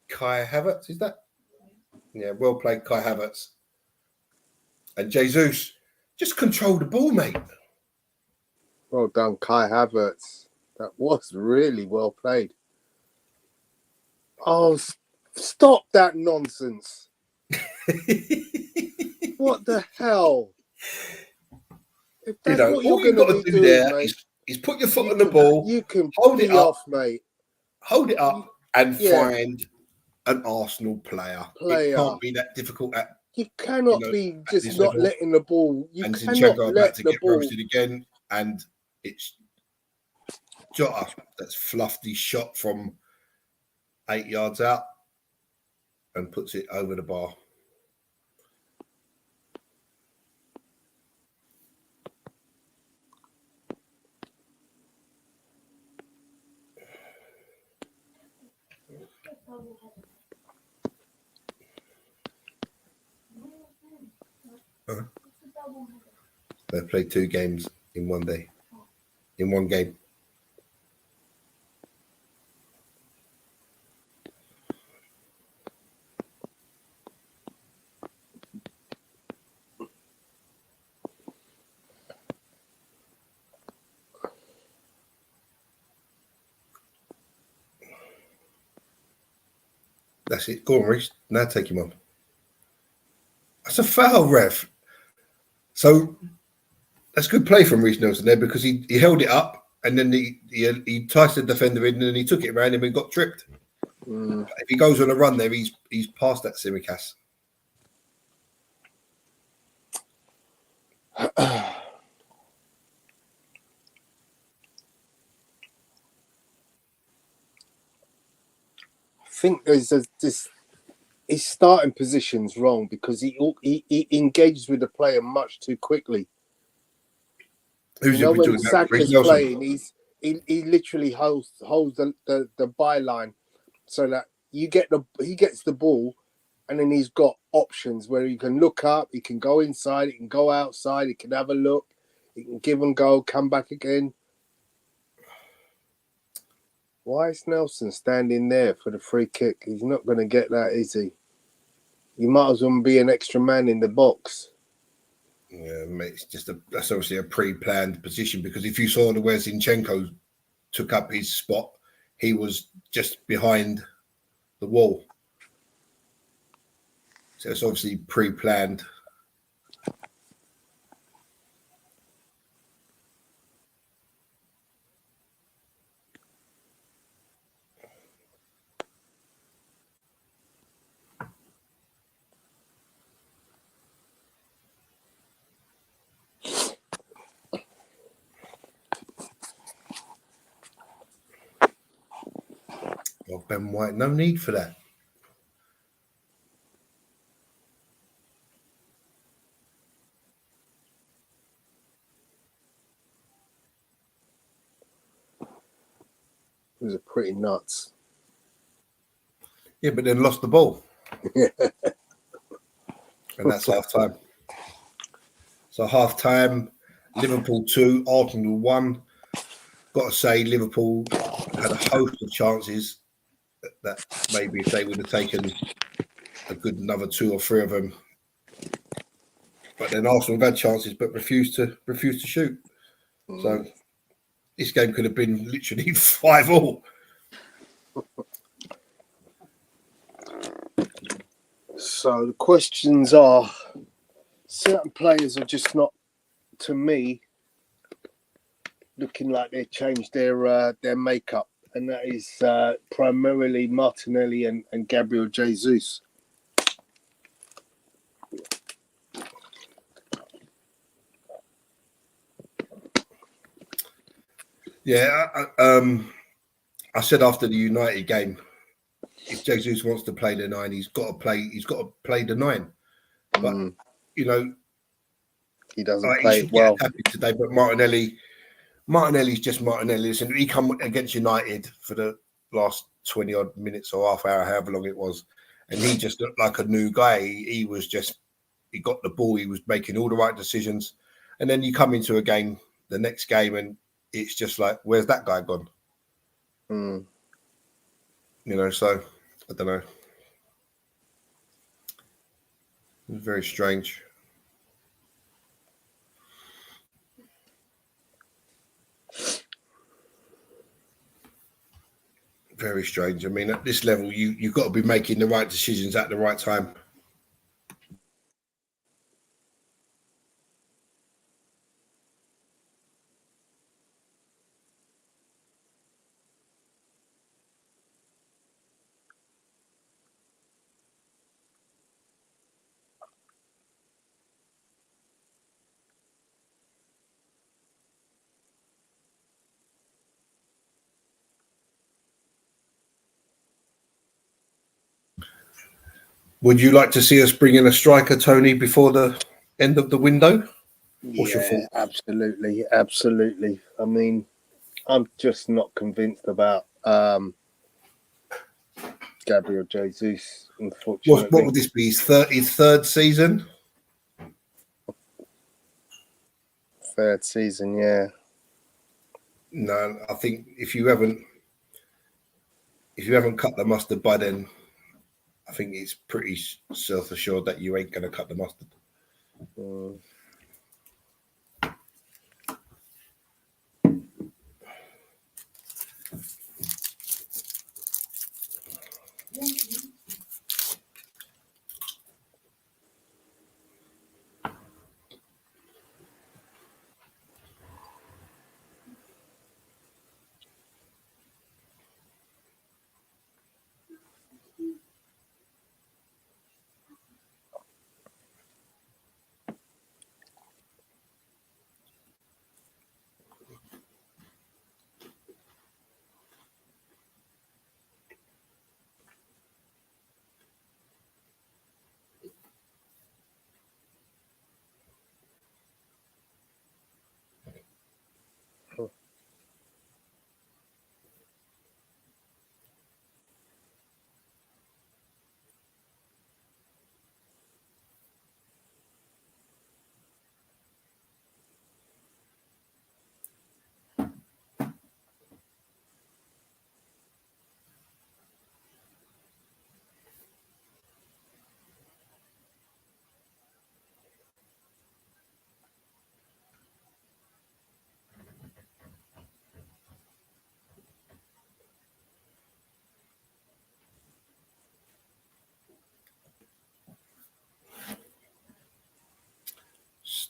Kai Havertz, is that? Yeah, well played Kai Havertz. And Jesus, just control the ball, mate. Well done, Kai Havertz. That was really well played. Oh, stop that nonsense. What the hell? If that's what all you're going to do there, mate, is put your foot on the ball. You can hold it up, mate. Hold it up and find an Arsenal player. It can't be that difficult. You cannot be just not letting the ball. You and cannot Zinchenko let about to the get ball. roasted again, and it's Jota that's fluffed his shot from 8 yards out and puts it over the bar. They played 2 games in one day, in one game. That's it. Go on, Reece. Now take him on. That's a foul, ref. So that's good play from Reece Nelson there because he held it up and then he ticed the defender in and then he took it around him and got tripped. If he goes on a run there, he's past that Simicast. I think there's this his starting position's wrong because he engages with the player much too quickly. Who's you know, when doing that? Reece Saka's Nelson. playing, he literally holds the byline so that he gets the ball, and then he's got options where he can look up, he can go inside, he can go outside, he can have a look, he can give and go, come back again. Why is Nelson standing there for the free kick? He's not going to get that, is he? You might as well be an extra man in the box. Yeah, mate, that's obviously a pre-planned position, because if you saw the where Zinchenko took up his spot, he was just behind the wall. So it's obviously pre-planned. Well, Ben White, no need for that. It was pretty nuts. Yeah, but then lost the ball. And that's half time. So half time, Liverpool 2, Arsenal 1. Got to say, Liverpool had a host of chances that maybe if they would have taken a good another 2 or 3 of them. But then Arsenal have had chances but refused to shoot. So this game could have been literally 5-5. So the questions are, certain players are just not, to me, looking like they've changed their makeup, and that is primarily Martinelli and Gabriel Jesus. Yeah, I said after the United game, if Jesus wants to play the 9, he's got to play the 9. But you know, he doesn't he play should it well. get happy today. But Martinelli's just Martinelli. Listen, he come against United for the last 20 odd minutes or half hour, however long it was, and he just looked like a new guy. He got the ball. He was making all the right decisions, and then you come into a game, the next game, and it's just like, where's that guy gone? You know, so I don't know. It was very strange. Very strange. I mean, at this level, you've got to be making the right decisions at the right time. Would you like to see us bring in a striker, Tony, before the end of the window? What's your thought? Absolutely. I mean, I'm just not convinced about Gabriel Jesus, unfortunately. What would this be? His third season? Third season, yeah. No, I think if you haven't cut the mustard by then, I think it's pretty self-assured that you ain't going to cut the mustard.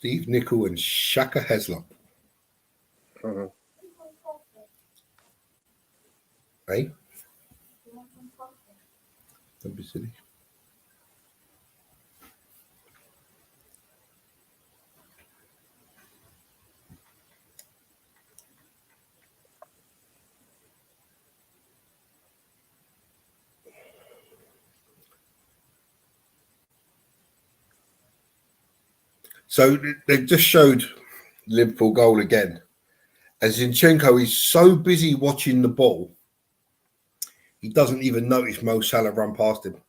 Steve Nicol and Shaka Heslop. Mhm. Hey? Don't be silly. So they just showed Liverpool goal again. And Zinchenko is so busy watching the ball, he doesn't even notice Mo Salah run past him.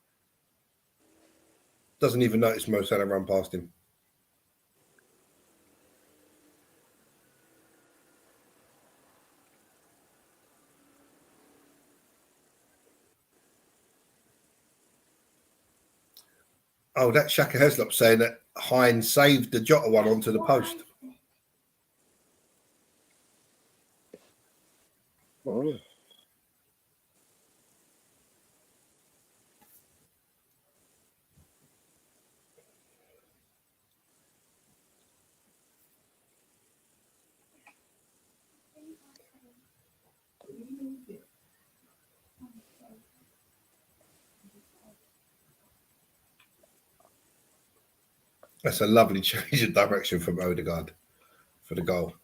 Doesn't even notice Mo Salah run past him. Oh, that's Shaka Heslop saying that Hines saved the Jota one onto the post. Oh. That's a lovely change of direction from Odegaard for the goal.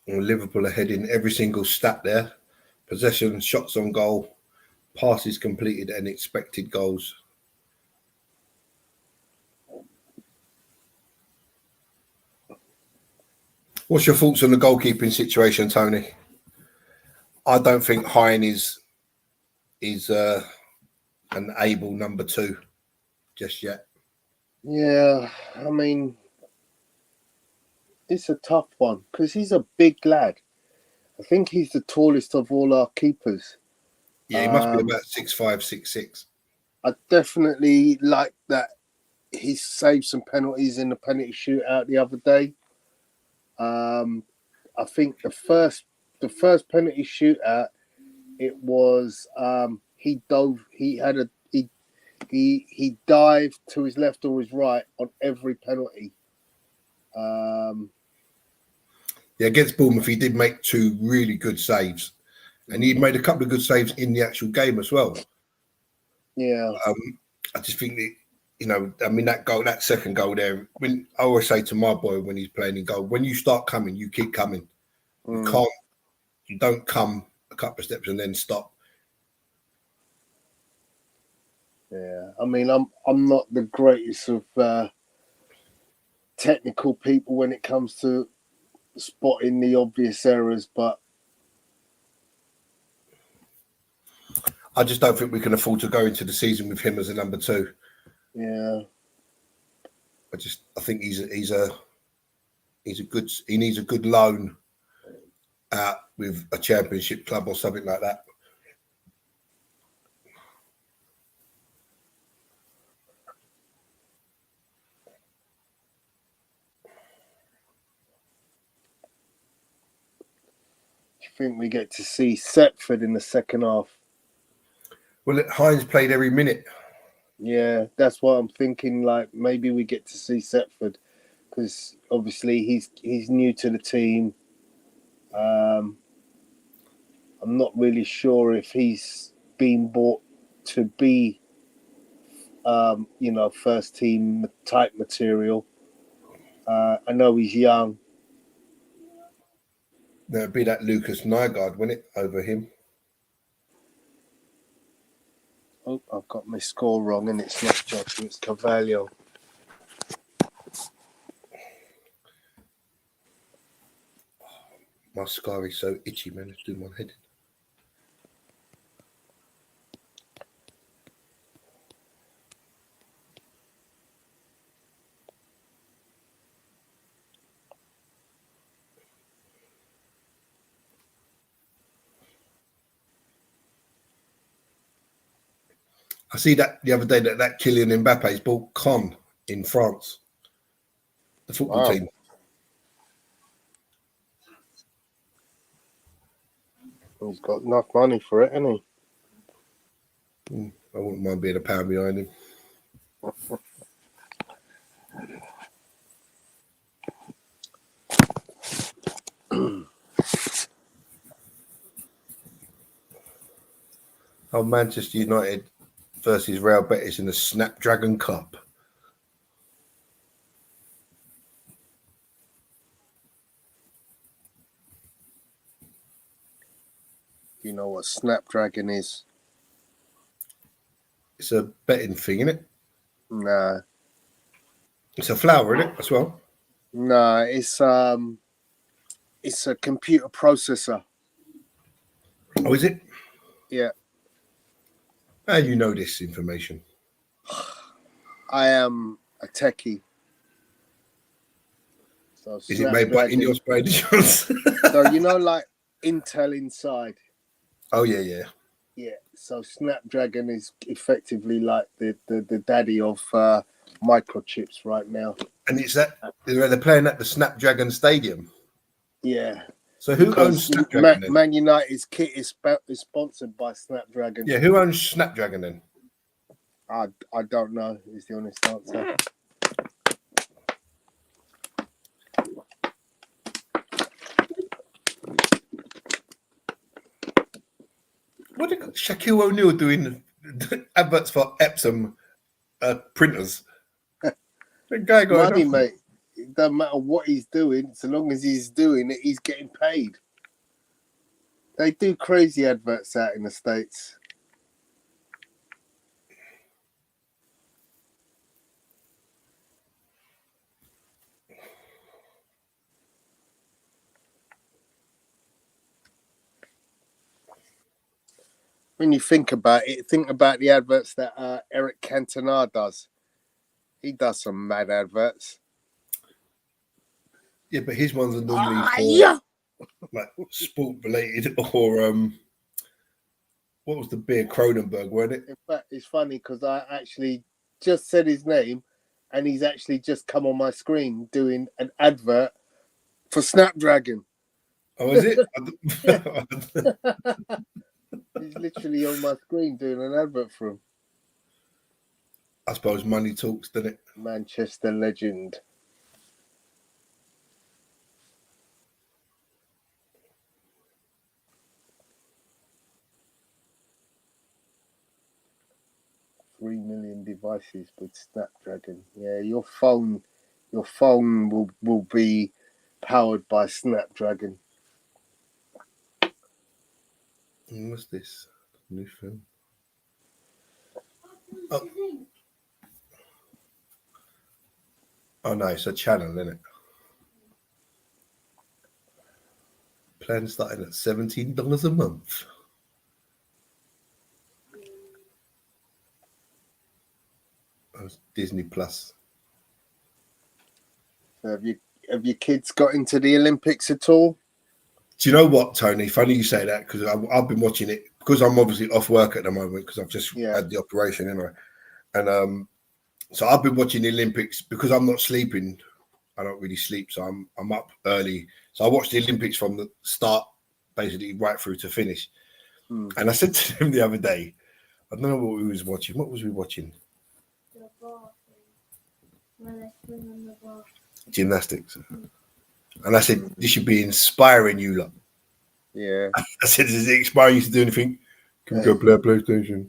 And Liverpool are heading every single stat there. Possession, shots on goal, passes completed and expected goals. What's your thoughts on the goalkeeping situation, Tony? I don't think Hines is an able number 2 just yet. Yeah, I mean, it's a tough one because he's a big lad. I think he's the tallest of all our keepers. Yeah, he must be about 6'5", 6'6". I definitely like that he saved some penalties in the penalty shootout the other day. I think the first penalty shootout, it was he dived to his left or his right on every penalty. Yeah, against Bournemouth, he did make 2 really good saves, and he made a couple of good saves in the actual game as well. Yeah, I just think that, you know, I mean, that second goal there. When I always say to my boy when he's playing in goal, when you start coming, you keep coming. You don't come a couple of steps and then stop. Yeah, I mean, I'm not the greatest of technical people when it comes to spotting the obvious errors, but I just don't think we can afford to go into the season with him as a number 2. yeah, I think he needs a good loan out with a championship club or something like that. I think we get to see Setford in the second half. Well, Hines played every minute. Yeah, that's what I'm thinking. Like maybe we get to see Setford because obviously he's new to the team. I'm not really sure if he's been bought to be, first team type material. I know he's young. There'd be that Lucas Nygaard, wouldn't it, over him? Oh, I've got my score wrong, and it's not Jota, it's Carvalho. My scar is so itchy, man. It's doing my head in. I see that the other day that Kylian Mbappe's bought Con in France, the football team. He's got enough money for it, hasn't he? I wouldn't mind being a pound behind him. Oh, Manchester United versus Real Betis in the Snapdragon Cup. Do you know what Snapdragon is? It's a betting thing, isn't it? Nah. It's a flower, isn't it, as well? Nah, it's a computer processor. Oh, is it? Yeah. How do you know this information? I am a techie. So Is it made by Ineos by any chance? So you know, like Intel inside. Oh yeah. Yeah. So Snapdragon is effectively like the daddy of microchips right now. And it's that they're playing at the Snapdragon Stadium. Yeah. So who owns Snapdragon? Man United's kit is sponsored by Snapdragon. Yeah, who owns Snapdragon then? I don't know. Is the honest answer. What did Shaquille O'Neal doing adverts for Epsom printers? The guy got money, mate. It doesn't matter what he's doing, so long as he's doing it, he's getting paid. They do crazy adverts out in the States. When you think about it, think about the adverts that Eric Cantona does. He does some mad adverts. Yeah, but his ones are normally for like sport related or what was the beer? Kronenberg, wasn't it? In fact, it's funny because I actually just said his name and he's actually just come on my screen doing an advert for Snapdragon. Oh, is it? He's literally on my screen doing an advert for him. I suppose money talks, doesn't it? Manchester legend. $3 million devices with Snapdragon. Yeah, your phone will be powered by Snapdragon. What's this? New film. Oh no, it's a channel, isn't it? Plan starting at $17 a month. That's Disney Plus. So have your kids got into the Olympics at all? Do you know what, Tony? Funny you say that because I've been watching it because I'm obviously off work at the moment because I've just had the operation, anyway. And so I've been watching the Olympics because I'm not sleeping. I don't really sleep, so I'm up early. So I watched the Olympics from the start, basically right through to finish. And I said to them the other day, I don't know what we was watching. What was we watching? The bar thing. Where they swing on the bar. Gymnastics. And I said, this should be inspiring you lot. Yeah. I said, does it inspire you to do anything? Can we go play a PlayStation?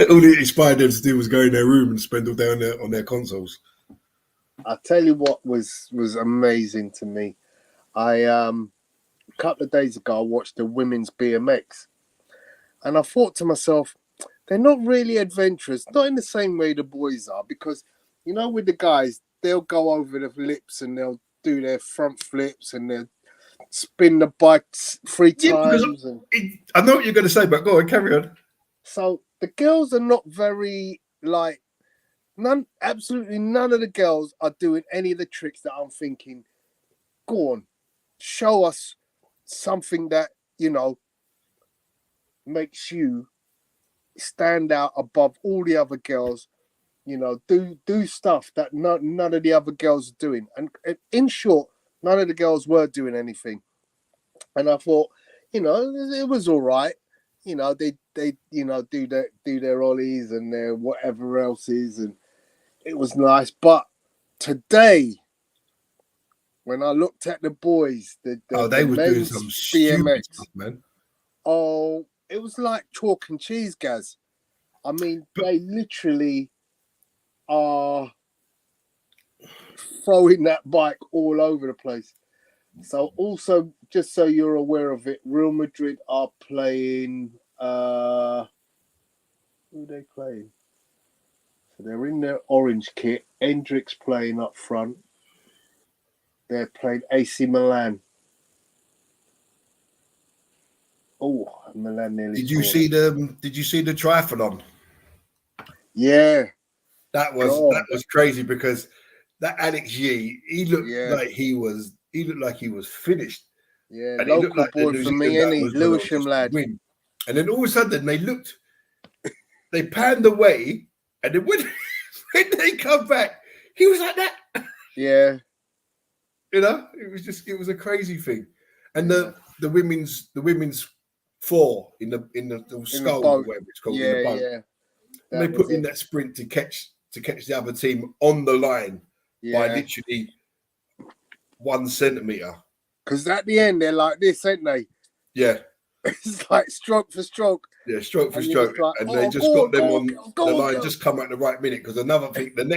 All it inspired them to do was go in their room and spend all day on their consoles. I'll tell you what was amazing to me. A couple of days ago, I watched the women's BMX. And I thought to myself, they're not really adventurous, not in the same way the boys are, because, you know, with the guys, they'll go over the lips and they'll do their front flips and they'll spin the bikes 3 times. I know what you're going to say, but go on, carry on. So the girls are not very, like, absolutely none of the girls are doing any of the tricks that I'm thinking, go on, show us something that, you know, makes you stand out above all the other girls. You know, do stuff that none of the other girls are doing. And in short, none of the girls were doing anything. And I thought, it was all right. They do their ollies and their whatever else is, and it was nice. But today, when I looked at the boys, They the were doing men's some stupid BMX, stuff, man. oh, it was like chalk and cheese, Gaz. I mean, they literally are throwing that bike all over the place. So also, just so you're aware of it, Real Madrid are playing. Who are they playing? So they're in their orange kit. Hendrick's playing up front. They're playing AC Milan. Oh, Milan nearly Did you scored. see the triathlon? Yeah. That God. was crazy because that Alex Yee, he looked Yeah. like he was finished. Yeah. And he looked Local like the boy New for me, Zealand guy ain't he? was going to Lewisham just lad. win. And then all of a sudden they panned away, and then when they come back, he was like that. Yeah. It was a crazy thing. And the women's four in the sculls or boat. whatever it's called, in Yeah, the boat. yeah. And they put in that sprint to catch the other team on the line by Yeah. literally 1 centimeter. Because at the end, they're like this, ain't they? Yeah. It's like stroke for stroke. Yeah, stroke for And stroke. like, And they just got them on the line, go. just come at the right minute. Because another literally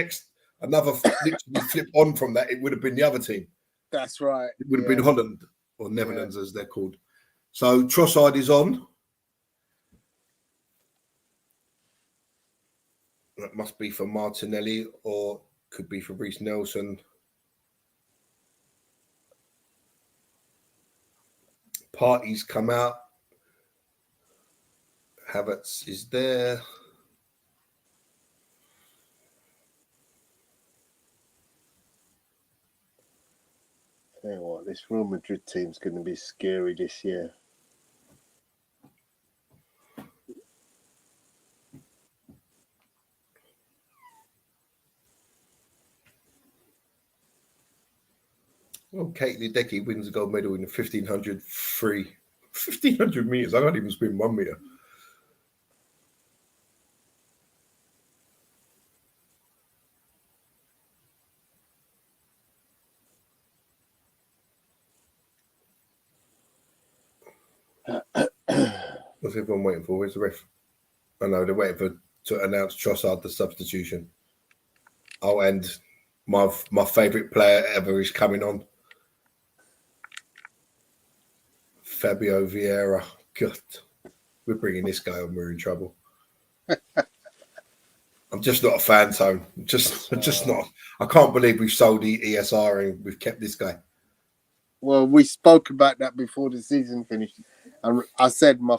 flip on from that, it would have been the other team. That's right. It would have been Holland or Netherlands, as they're called. So Trossard is on. That must be for Martinelli or could be for Reece Nelson. Party's come out. Havertz is there. Tell you what, this Real Madrid team's going to be scary this year. Well, Kate Ledecky wins the gold medal in the 1500 free. 1500 meters. I can't even swim 1 meter. What's everyone waiting for? Where's the ref? I know they're waiting to announce Trossard the substitution. Oh, and my favourite player ever is coming on. Fabio Vieira. God, we're bringing this guy on. We're in trouble. I'm just not a fan, Tone. I'm just not. I can't believe we've sold the ESR and we've kept this guy. Well, we spoke about that before the season finished. And I said my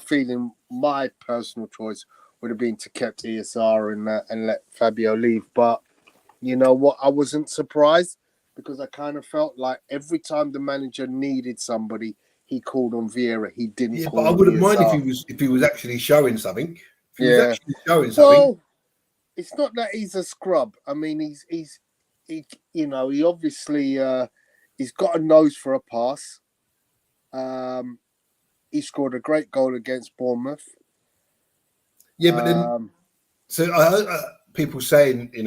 personal choice would have been to kept ESR and let Fabio leave. But you know what? I wasn't surprised because I kind of felt like every time the manager needed somebody, he called on Vieira. He didn't call but I on wouldn't mind ESR. if he was actually showing something. If he was actually showing something. Well, it's not that he's a scrub. I mean, he obviously he's got a nose for a pass. He scored a great goal against Bournemouth. Yeah, but then so I heard people saying, he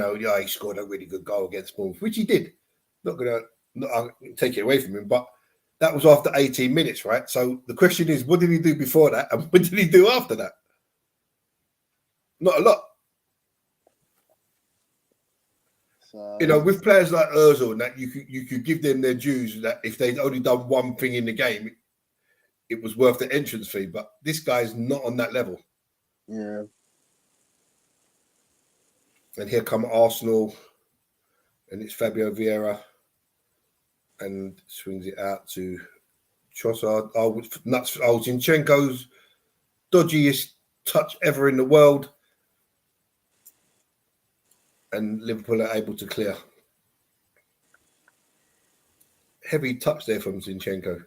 scored a really good goal against Bournemouth, which he did. I'll take it away from him, but that was after 18 minutes, right? So the question is, what did he do before that, and what did he do after that? Not a lot. So, with players like Ozil and that, you could give them their dues that if they'd only done one thing in the game, it was worth the entrance fee. But this guy's not on that level. Yeah. And here come Arsenal, and it's Fabio Vieira, and swings it out to Trossard. Zinchenko's dodgiest touch ever in the world. And Liverpool are able to clear. Heavy touch there from Zinchenko.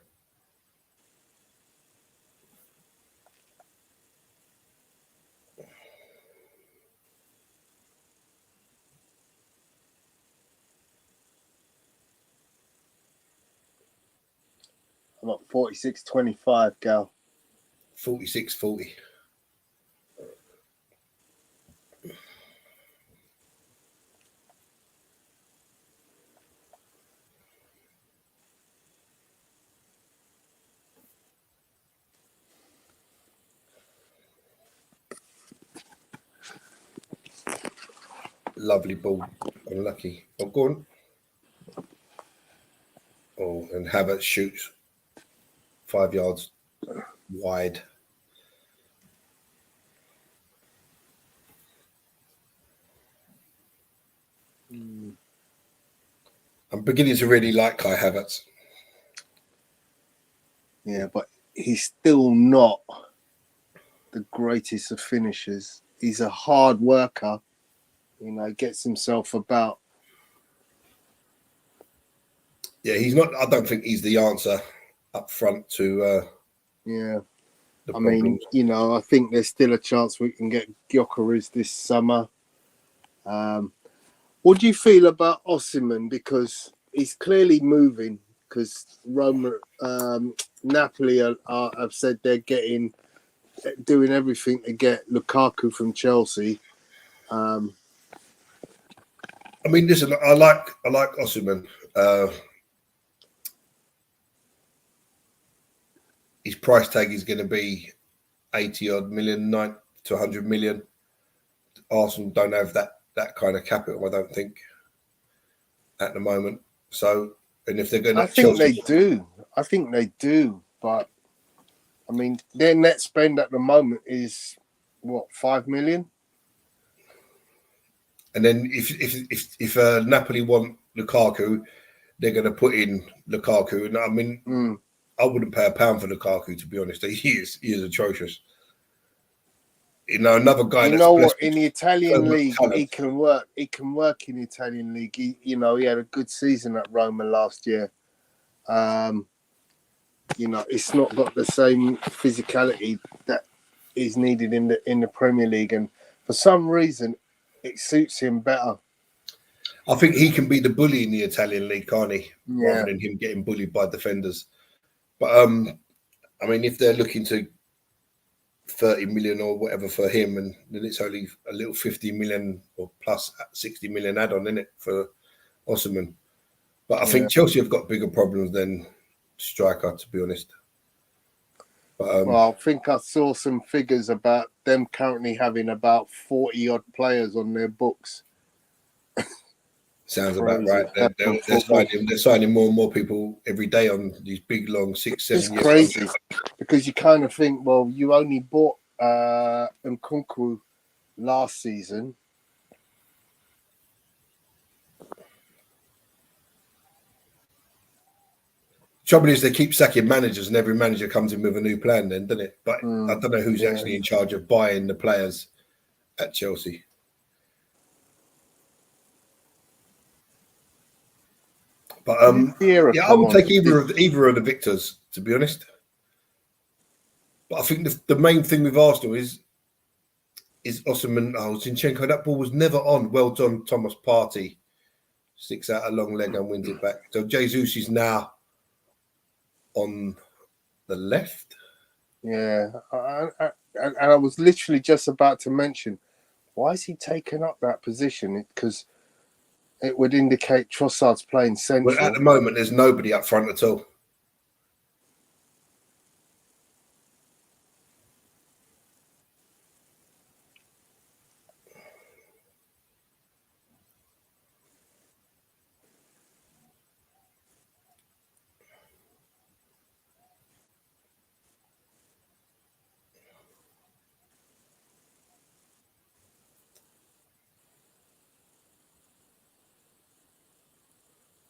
I'm at 46.25, Gal. 46.40. Lovely ball. Unlucky. Oh, go on. Oh, and Havertz shoots 5 yards wide. I'm beginning to really like Kai Havertz. Yeah, but he's still not the greatest of finishers. He's a hard worker. You know, gets himself about. Yeah, he's not. I don't think he's the answer up front to Yeah. the I mean, problems. you know, I think there's still a chance we can get Gyökeres this summer. What do you feel about Osimhen? Because he's clearly moving. Because Roma, Napoli have said they're doing everything to get Lukaku from Chelsea. I mean, listen, I like Osimhen. His price tag is going to be 80 odd million, 90 to 100 million. Arsenal don't have that kind of capital, I don't think, at the moment. So, and if they're going to, I think they do. But I mean, their net spend at the moment is what, 5 million? And then if Napoli want Lukaku, they're going to put in Lukaku. And I mean, I wouldn't pay £1 for Lukaku, to be honest. He is atrocious. You know, another guy. You know what? In the Italian league, he can work. He can work in the Italian league. He had a good season at Roma last year. You know, it's not got the same physicality that is needed in the Premier League, and for some reason, it suits him better. I think he can be the bully in the Italian league, can't he? Yeah. Rather than him getting bullied by defenders. But I mean, if they're looking to 30 million or whatever for him, and then it's only a little 50 million or plus 60 million add-on in it for Osimhen. But I think Chelsea have got bigger problems than striker, to be honest. But, well, I think I saw some figures about them currently having about 40 odd players on their books. Sounds about right. They're signing more and more people every day on these big, long 6-7 years. It's crazy because you kind of think, well, you only bought Nkunku last season. Trouble is, they keep sacking managers, and every manager comes in with a new plan, then, doesn't it? But I don't know who's actually in charge of buying the players at Chelsea. But yeah, I would take either of the victors, to be honest. But I think the main thing with Arsenal is Osimhen. Zinchenko. That ball was never on. Well done, Thomas Partey. Sticks out a long leg and wins it back. So Jesus is now on the left. Yeah, and I was literally just about to mention, why is he taking up that position? Because it would indicate Trossard's playing central. Well, at the moment, there's nobody up front at all.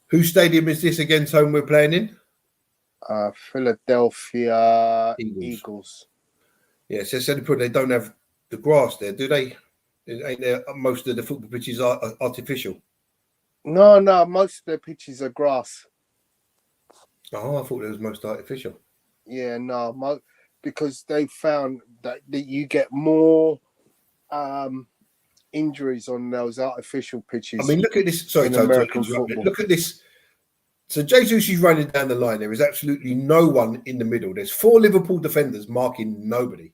Whose stadium is this against home we're playing in? Philadelphia Eagles. Yeah, so they don't have the grass there, do they? Ain't there? Most of the football pitches are artificial. No, most of the pitches are grass. Oh, I thought it was most artificial. Yeah, no, because they found that you get more injuries on those artificial pitches. I mean, look at this. Sorry, American football. Look at this So Jesus is running down the line. There is absolutely no one in the middle. There's 4 Liverpool defenders marking nobody.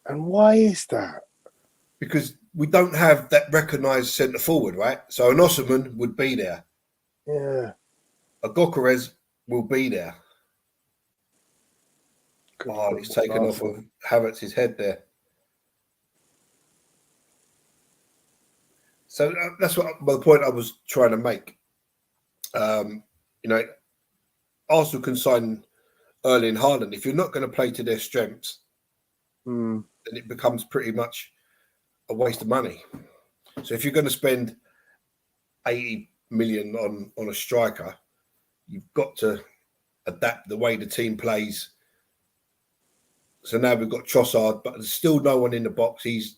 And why is that? Because we don't have that recognised centre forward, right? So an Osman would be there. Yeah. A Gokeres will be there. Good It's football, taken off of Havertz's head there. So that's what the point I was trying to make. Arsenal can sign Erling Haaland. If you're not going to play to their strengths, then it becomes pretty much a waste of money. So if you're going to spend 80 million on a striker, you've got to adapt the way the team plays. So now we've got Trossard, but there's still no one in the box. He's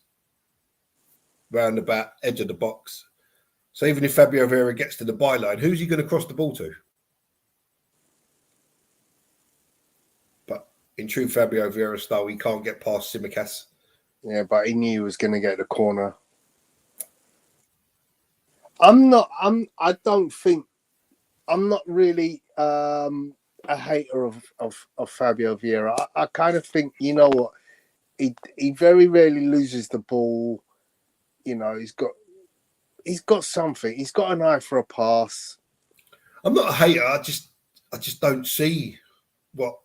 round about edge of the box. So even if Fabio Vieira gets to the byline, who's he going to cross the ball to? But in true Fabio Vieira style, he can't get past Tsimikas. Yeah, but he knew he was going to get the corner. I'm not really a hater of Fabio Vieira. I kind of think, you know what, he very rarely loses the ball. You know, he's got something. He's got an eye for a pass. I'm not a hater. I just don't see what.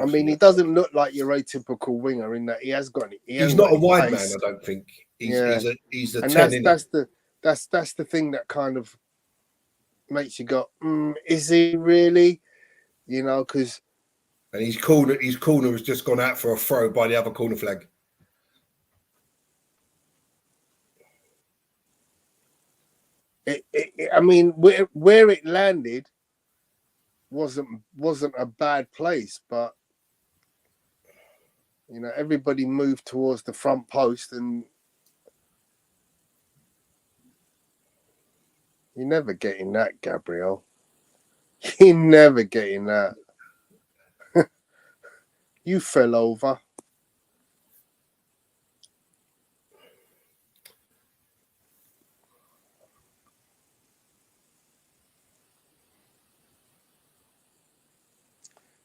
I mean, he doesn't look like your atypical winger in that he has got it. He's not a wide man. I don't think. He's a and 10. That's the thing that kind of makes you go, is he really? You know, because and his corner has just gone out for a throw by the other corner flag. I mean, where it landed wasn't a bad place, but you know, everybody moved towards the front post, and you're never getting that, Gabriel. You're never getting that. You fell over.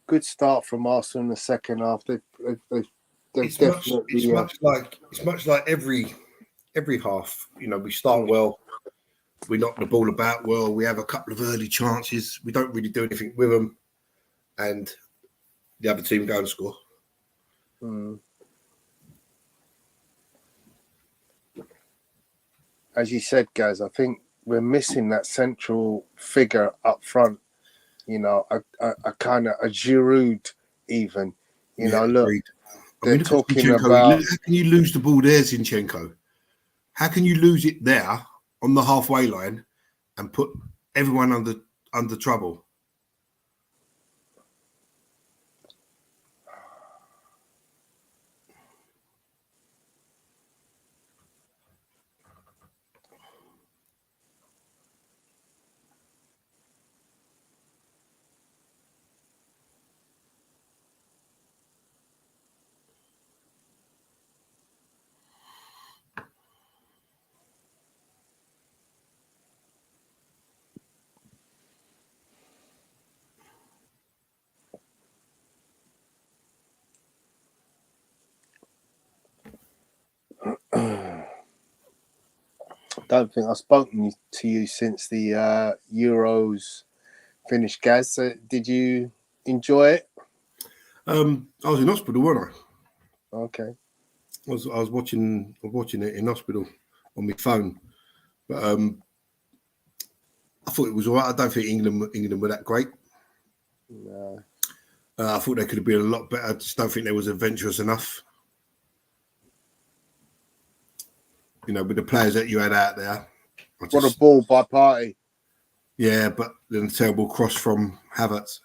Good start from Arsenal in the second half. It's much like every half. You know, we start well, we knock the ball about well, we have a couple of early chances, we don't really do anything with them, and the other team go and score. As you said, guys, I think we're missing that central figure up front. You know, a kind of a Giroud, even. You know, look, they're talking about. How can you lose the ball there, Zinchenko? How can you lose it there on the halfway line and put everyone under trouble? Don't think I've spoken to you since the Euros finished, Gaz. Did you enjoy it? I was in hospital, wasn't I? Okay. I was watching it in hospital on my phone, but I thought it was all right. I don't think England were that great. No. I thought they could have been a lot better. I just don't think they was adventurous enough. You know, with the players that you had out there. What a ball by Partey. Yeah, but then a terrible cross from Havertz.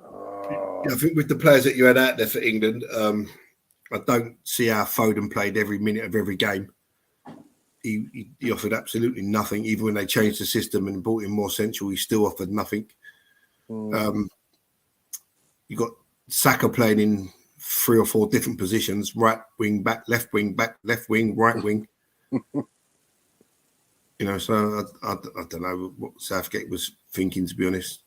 I think with the players that you had out there for England, I don't see how Foden played every minute of every game. He offered absolutely nothing. Even when they changed the system and brought in more central, he still offered nothing. You got Saka playing in 3 or 4 different positions: right wing, back, left wing, right wing. You know, so I don't know what Southgate was thinking, to be honest.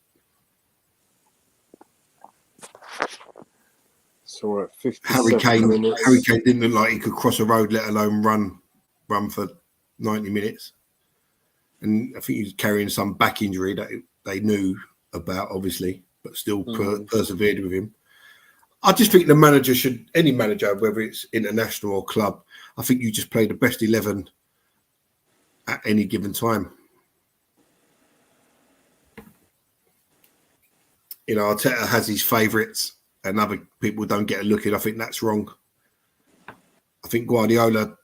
So we're at 57 minutes. Harry Kane didn't look like he could cross a road, let alone run for 90 minutes. And I think he was carrying some back injury that they knew about, obviously, but still persevered with him. I just think the manager should, any manager, whether it's international or club, I think you just play the best 11 at any given time. You know, Arteta has his favourites and other people don't get a look in. I think that's wrong. I think Guardiola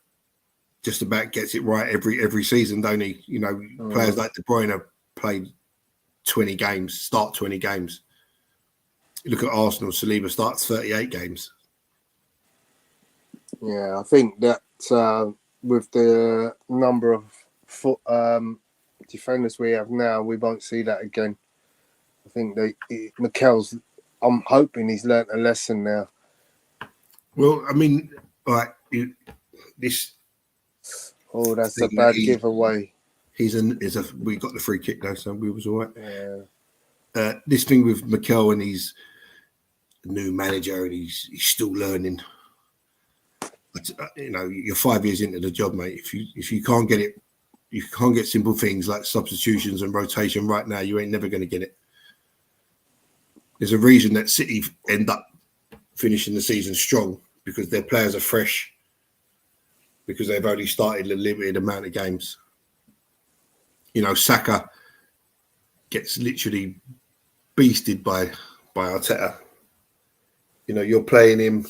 just about gets it right every season, don't he? You know, players like De Bruyne played 20 games, start 20 games. You look at Arsenal, Saliba starts 38 games. Yeah, I think that with the number of defenders we have now, we won't see that again. I think Mikel's, I'm hoping he's learnt a lesson now. Well, I mean, like this. Oh, that's a bad giveaway. We got the free kick though, so we was all right. Yeah. This thing with Mikel, and he's a new manager and he's still learning. You know, you're 5 years into the job, mate. If you can't get it, you can't get simple things like substitutions and rotation right now, you ain't never going to get it. There's a reason that City end up finishing the season strong, because their players are fresh, because they've only started a limited amount of games. You know, Saka gets literally beasted by Arteta. You know, you're playing him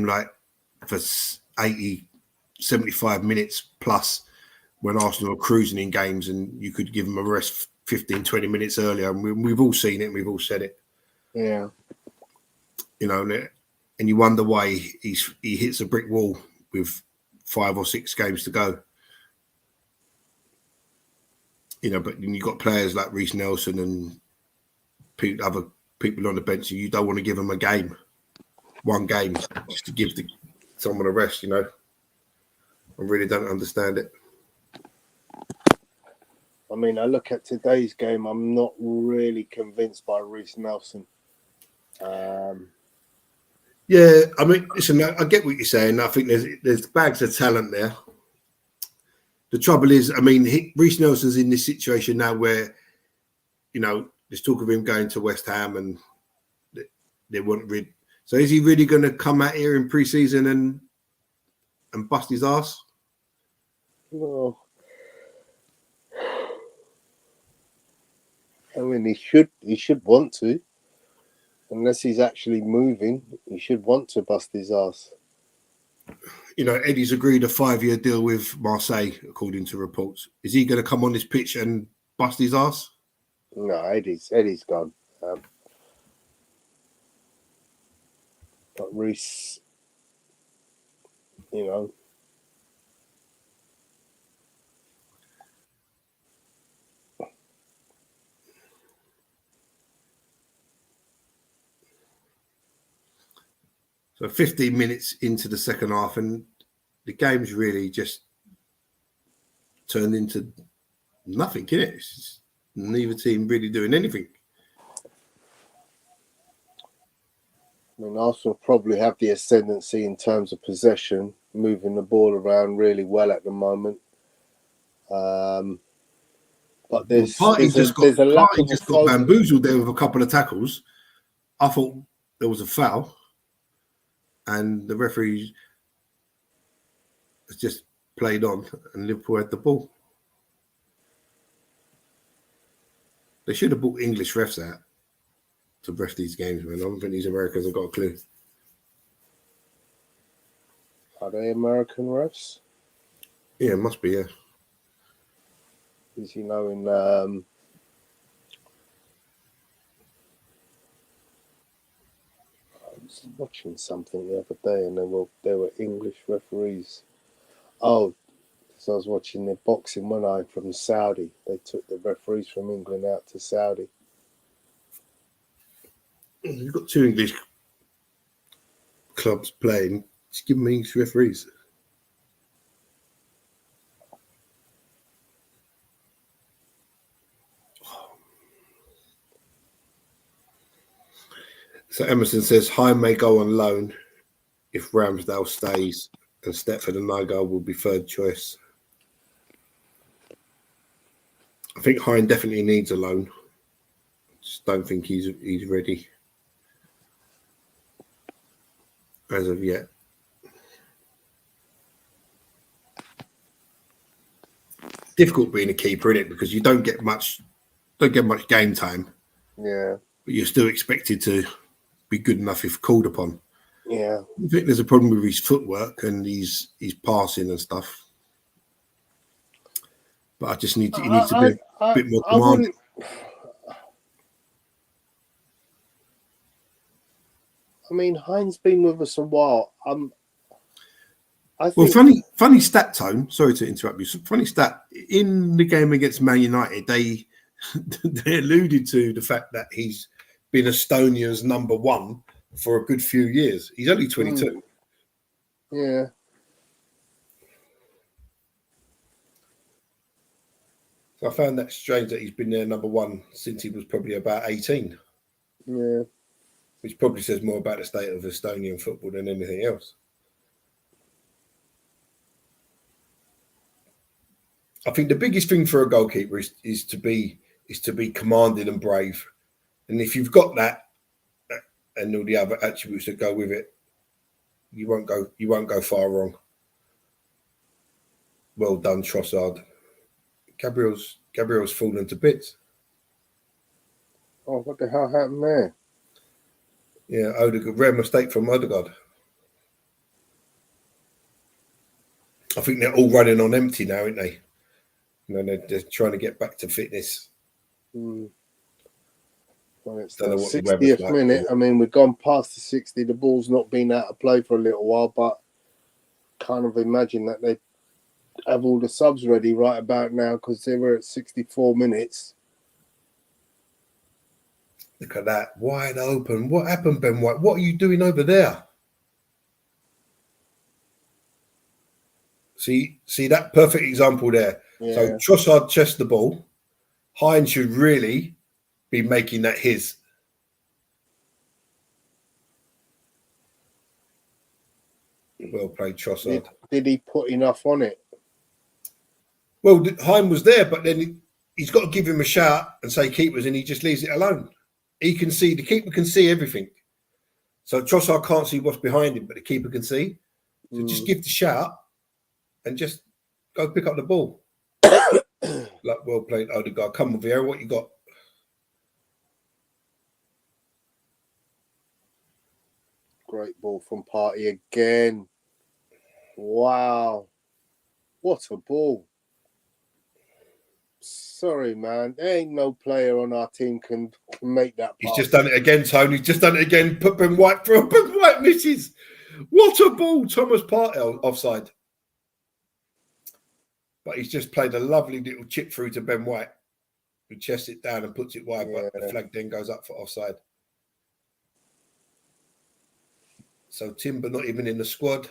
like for 80, 75 minutes plus when Arsenal are cruising in games, and you could give him a rest 15, 20 minutes earlier. And we've all seen it and we've all said it. Yeah. You know, and you wonder why he hits a brick wall with 5 or 6 games to go. You know, but you've got players like Reece Nelson and other people on the bench, and you don't want to give them one game, just to give someone a rest, you know. I really don't understand it. I mean, I look at today's game, I'm not really convinced by Reece Nelson. Yeah, I mean, listen, I get what you're saying. I think there's bags of talent there. The trouble is, I mean, Reece Nelson's in this situation now where, you know, there's talk of him going to West Ham, and they want rid. So is he really going to come out here in pre-season and bust his ass? No. I mean, he should want to. Unless he's actually moving, he should want to bust his ass. You know, Eddie's agreed a 5-year deal with Marseille, according to reports. Is he going to come on this pitch and bust his ass? No, Eddie's gone. But Reece, you know. So 15 minutes into the second half, and the game's really just turned into nothing, innit? It's just neither team really doing anything. I mean, Arsenal probably have the ascendancy in terms of possession, moving the ball around really well at the moment. But there's a lack of just got bamboozled there with a couple of tackles. I thought there was a foul, and the referee has just played on, and Liverpool had the ball. They should have brought English refs out to ref these games, man. I don't think these Americans have got a clue. Are they American refs? Yeah, it must be, yeah. Because, you know, in I was watching something the other day, and there were English referees. Oh, so I was watching the boxing one eye from Saudi. They took the referees from England out to Saudi. You've got 2 English clubs playing. Just give them English referees. So Emerson says Hine may go on loan if Ramsdale stays, and Stepford and Nygaard will be third choice. I think Hine definitely needs a loan. Just don't think he's ready as of yet. Difficult being a keeper, isn't it? Because you don't get much game time. Yeah. But you're still expected to be good enough if called upon. Yeah. I think there's a problem with his footwork and his passing and stuff. But I just he needs to be a bit more commanding. I mean, Hine's been with us a while. I think, well, funny stat, Tone. Sorry to interrupt you. Funny stat. In the game against Man United, they alluded to the fact that he's been Estonia's number one for a good few years. He's only 22. Yeah. So I found that strange that he's been their number one since he was probably about 18. Yeah. Which probably says more about the state of Estonian football than anything else. I think the biggest thing for a goalkeeper is to be commanding and brave. And if you've got that and all the other attributes that go with it, you won't go far wrong. Well done, Trossard. Gabriel's fallen to bits. Oh, what the hell happened there? Yeah, Odegaard, rare mistake from Odegaard. I think they're all running on empty now, aren't they? You know, they're trying to get back to fitness. Well, it's Don't know the what the weather's 60th like. minute. I mean, we've gone past the 60. The ball's not been out of play for a little while, but kind of imagine that they have all the subs ready right about now because they were at 64 minutes. Look at that, wide open. What happened, Ben White? What are you doing over there? See that perfect example there. Yeah. So Trossard chests the ball. Hine should really be making that his. Well played, Trossard. Did he put enough on it? Well, Hine was there, but then he's got to give him a shout and say keepers, and he just leaves it alone. He can see, the keeper can see everything. So Trossard can't see what's behind him, but the keeper can see. So just give the shout and just go pick up the ball. Like, well played, Odegaard. Come on, Vieira, what you got? Great ball from Partey again. Wow. What a ball. Sorry, man. There ain't no player on our team can make that pass. He's just done it again, Tony. He's just done it again. Put Ben White through. Ben White misses. What a ball. Thomas Partey offside. But he's just played a lovely little chip through to Ben White, who chests it down and puts it wide, but the flag then goes up for offside. So Timber not even in the squad.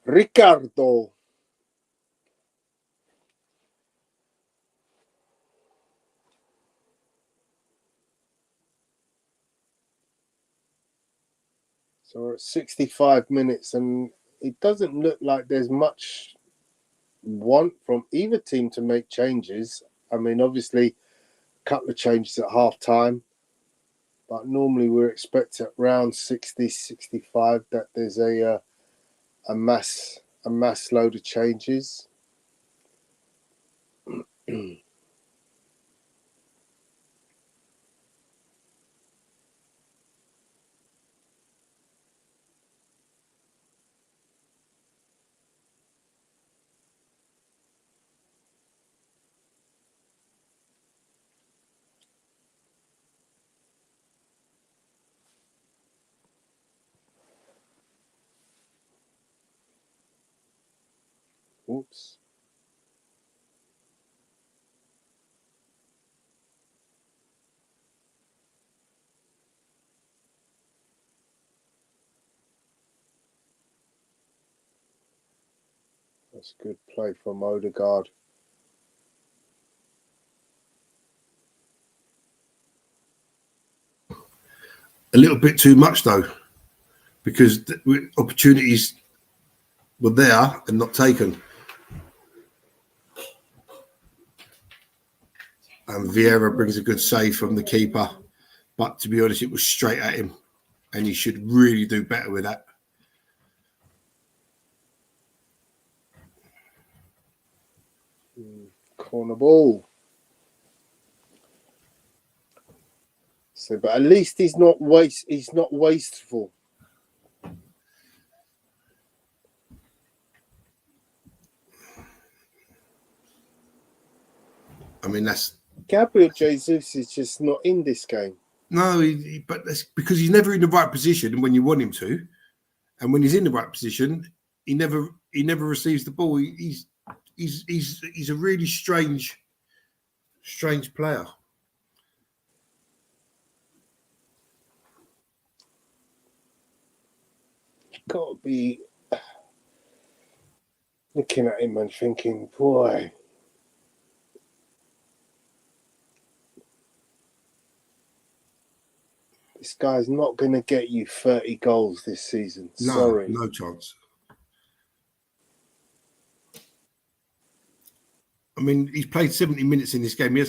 Ricardo. So we're at 65 minutes, and it doesn't look like there's much want from either team to make changes. I mean, obviously, a couple of changes at half time, but normally we're expecting around 60, 65 that there's a mass load of changes. Oops. That's good play from Odegaard. A little bit too much though, because opportunities were there and not taken. And Vieira brings a good save from the keeper, but to be honest, it was straight at him, and he should really do better with that. Corner ball. So, but at least he's not wasteful. I mean, that's Gabriel Jesus is just not in this game. no, but that's because he's never in the right position when you want him to, and when he's in the right position, he never receives the ball. He's a really strange player. Got to be looking at him and thinking, boy. This guy's not going to get you 30 goals this season. No, Sorry. no chance. I mean, he's played 70 minutes in this game. He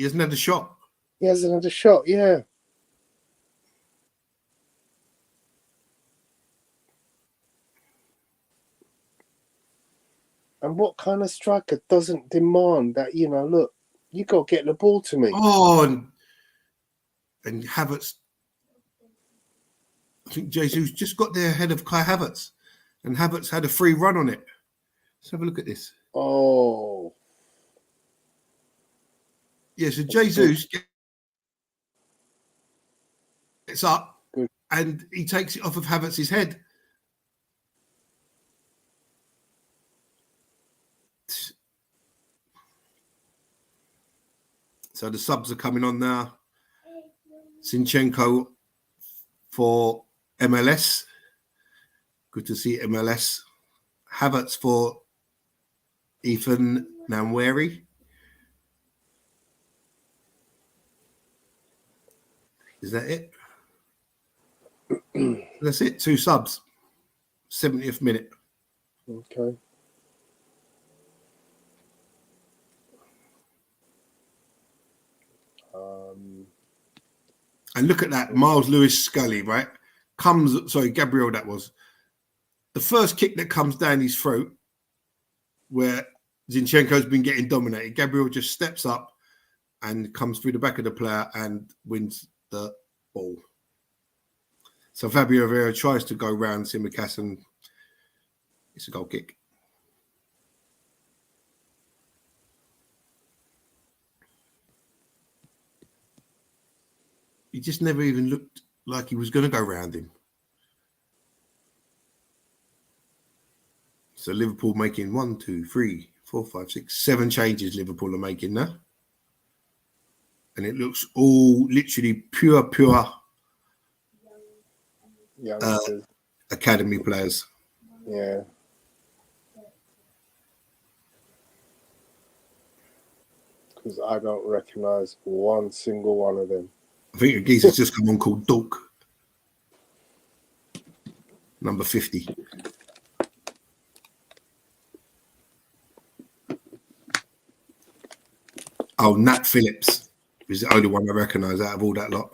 hasn't had a shot. He hasn't had a shot, yeah. And what kind of striker doesn't demand that, look, you got to get the ball to me. Oh, and Havertz. I think Jesus just got there ahead of Kai Havertz, and Havertz had a free run on it. Let's have a look at this. Oh. Yeah, so Jesus gets up and he takes it off of Havertz's head. So the subs are coming on now. Zinchenko for MLS. Good to see MLS. Havertz for Ethan Nwaneri. Is that it? That's it. 2 subs. 70th minute. Okay. And look at that. Miles Lewis-Scully, right? Gabriel, that was. The first kick that comes down his throat, where Zinchenko's been getting dominated. Gabriel just steps up and comes through the back of the player and wins the ball. So Fabio Vieira tries to go round Tsimikas and it's a goal kick. He just never even looked like he was going to go round him. So Liverpool making 1, 2, 3, 4, 5, 6, 7 changes Liverpool are making now. And it looks all literally pure academy players. Yeah. Because I don't recognise one single one of them. I think a geezer's just come on called Dulk. Number 50. Oh, Nat Phillips is the only one I recognise out of all that lot.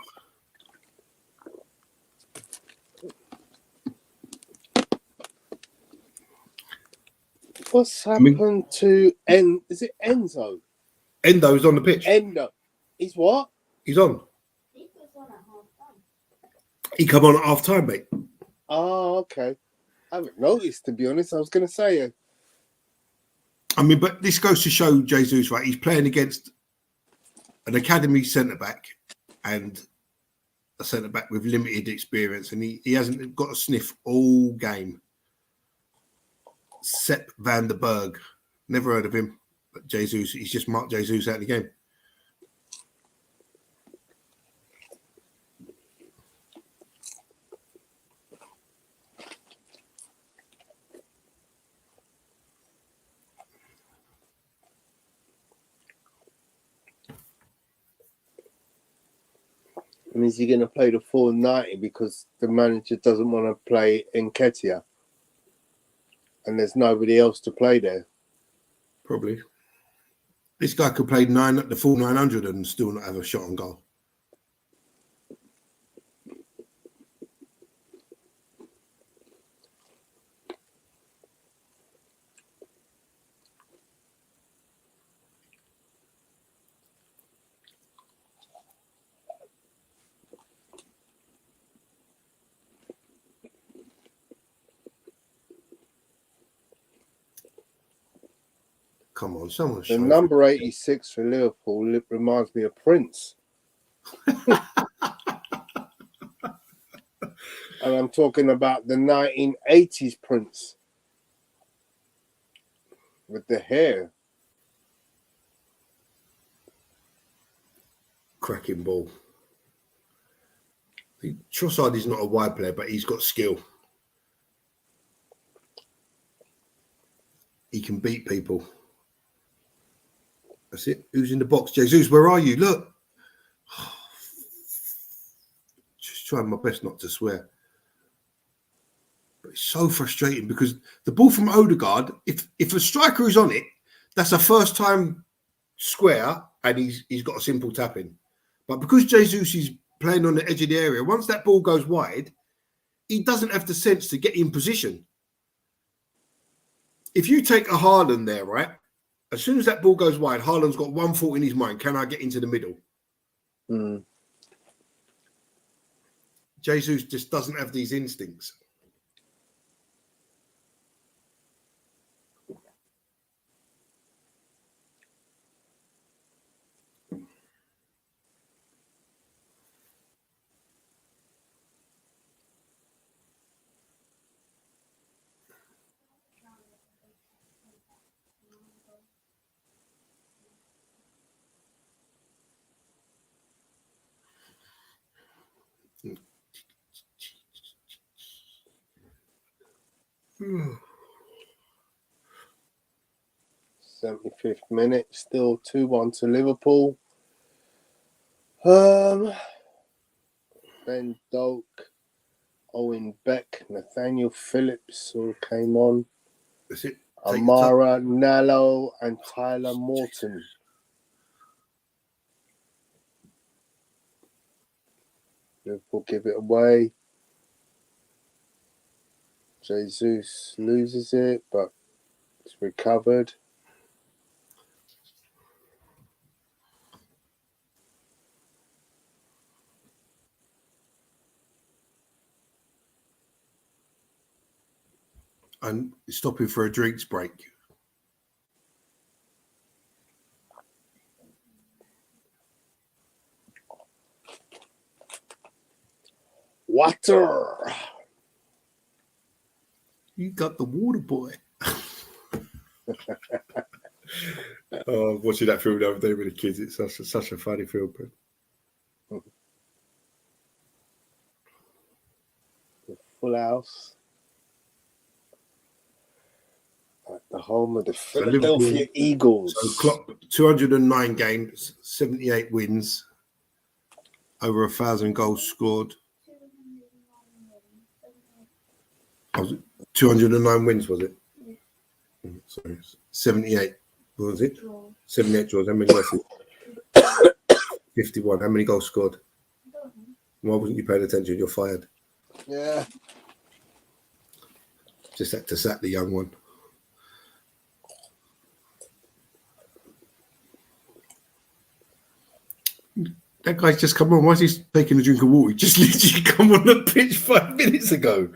What's happened to is it Enzo? Endo's on the pitch. Endo. He's what? He's on. He come on at half time, mate. Oh, okay. I haven't noticed, to be honest. I was going to say. I mean, but this goes to show Jesus, right? He's playing against an academy centre-back and a centre-back with limited experience, and he hasn't got a sniff all game. Sepp van der Berg. Never heard of him. But Jesus, he's just marked Jesus out of the game. And is he going to play the full 90 because the manager doesn't want to play Nketiah? And there's nobody else to play there. Probably. This guy could play the full 900 and still not have a shot on goal. Come on, someone show The number 86 for Liverpool it reminds me of Prince. And I'm talking about the 1980s Prince. With the hair. Cracking ball. Trossard is not a wide player, but he's got skill. He can beat people. That's it. Who's in the box? Jesus, where are you? Look. Just trying my best not to swear. But it's so frustrating because the ball from Odegaard, if a striker is on it, that's a first time square and he's got a simple tap in. But because Jesus is playing on the edge of the area, once that ball goes wide, he doesn't have the sense to get in position. If you take a Haaland there, right? As soon as that ball goes wide, Haaland's got one thought in his mind. Can I get into the middle? Jesus just doesn't have these instincts. Hmm. 75th minute, still 2-1 to Liverpool. Ben Doak, Owen Beck, Nathaniel Phillips all came on. That's it. Amara Nallo and Tyler Morton. Liverpool give it away. Jesus loses it, but it's recovered. And stopping for a drinks break. Water. You got the water, boy. Oh, watching that film the other day with the kids, it's such a funny film. Full house. At the home of the Philadelphia Eagles. So Klopp, 209 games, 78 wins, over 1,000 goals scored. 209 wins, was it? Yeah. Sorry, 78. What was it? 78 draws. How many losses? 51. How many goals scored? Why wasn't you paying attention? You're fired. Yeah. Just had to sack the young one. That guy's just come on. Why is he taking a drink of water? He just literally come on the pitch 5 minutes ago.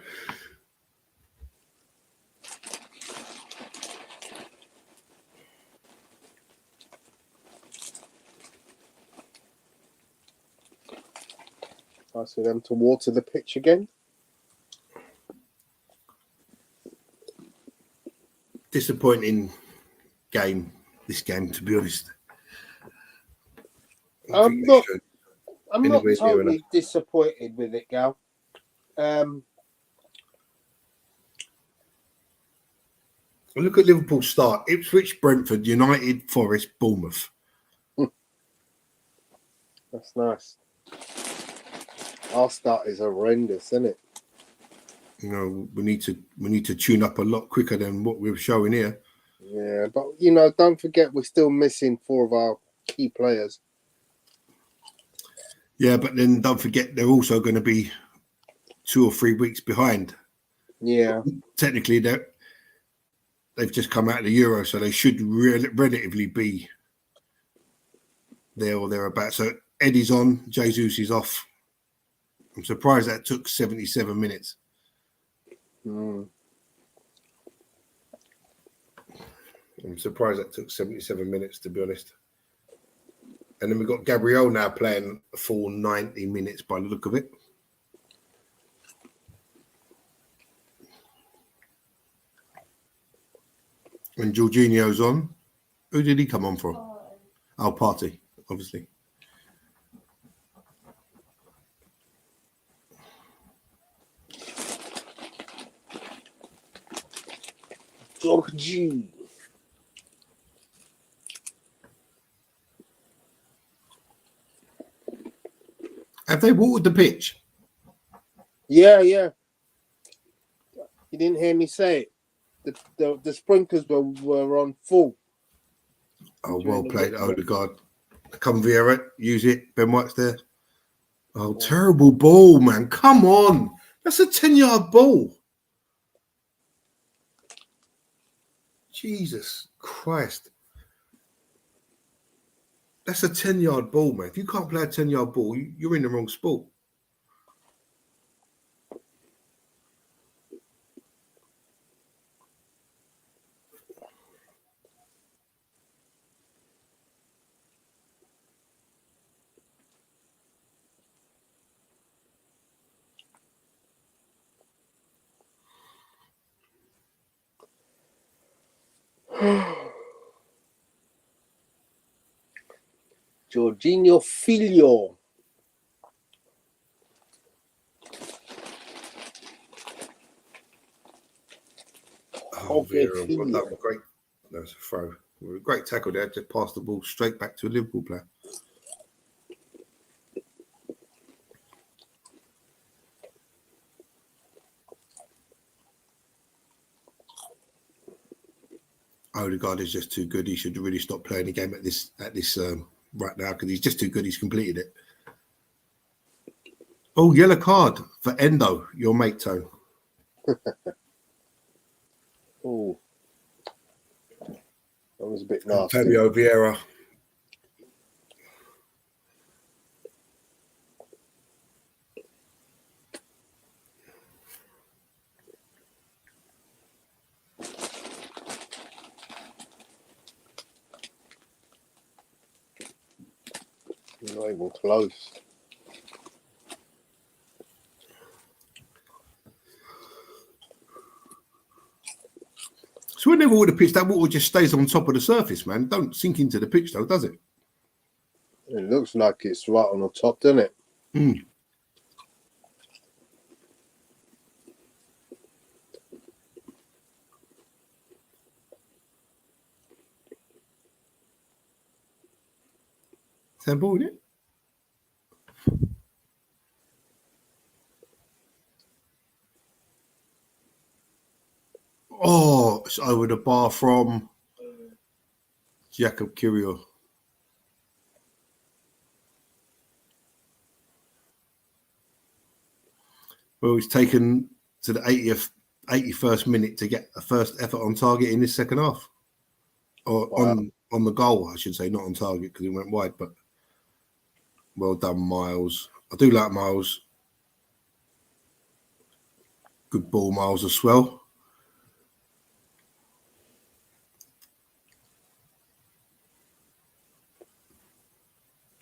Nice for them to water the pitch again. Disappointing game, this game, to be honest. I'm not totally disappointed with it, Gal. Look at Liverpool's start. Ipswich, Brentford, United, Forest, Bournemouth. That's nice. Our start is horrendous, isn't it? You know, we need to tune up a lot quicker than what we're showing here. Yeah, but you know, don't forget we're still missing 4 of our key players. Yeah, but then don't forget they're also going to be 2 or 3 weeks behind. Yeah. Technically, they've just come out of the Euro, so they should relatively be there or thereabouts. So Eddie's on, Jesus is off. I'm surprised that took 77 minutes. Mm. I'm surprised that took 77 minutes, to be honest. And then we've got Gabriel now playing a full 90 minutes by the look of it. And Jorginho's on. Who did he come on for? Oh, Partey, obviously. Georgie. Have they watered the pitch? Yeah. You didn't hear me say it. The sprinklers were on full. Oh, well played, Odegaard. Come Vieira, use it. Ben White's there. Oh, terrible ball, man. Come on. That's a 10-yard ball. Jesus Christ. That's a 10-yard ball, man. If you can't play a 10-yard ball, you're in the wrong sport. Jorginho Filho. Oh, Vieira, well done. Great. That was a throw. Great tackle there. Just passed the ball straight back to a Liverpool player. Odegaard is just too good. He should really stop playing the game at this right now because he's just too good. He's completed it. Oh, yellow card for Endo, your mate, Tone. Oh, that was a bit nasty. Fabio Vieira. Not even close. So whenever all the pitch, that water just stays on top of the surface, man. Don't sink into the pitch, though, does it? It looks like it's right on the top, doesn't it? Mm. Is that ball in it? Oh, it's over the bar from Jacob Kiwior. Well, he's taken to the 81st minute to get a first effort on target in this second half. Or Wow. on the goal, I should say, not on target because he went wide, but well done, Miles. I do like Miles. Good ball, Miles, as well.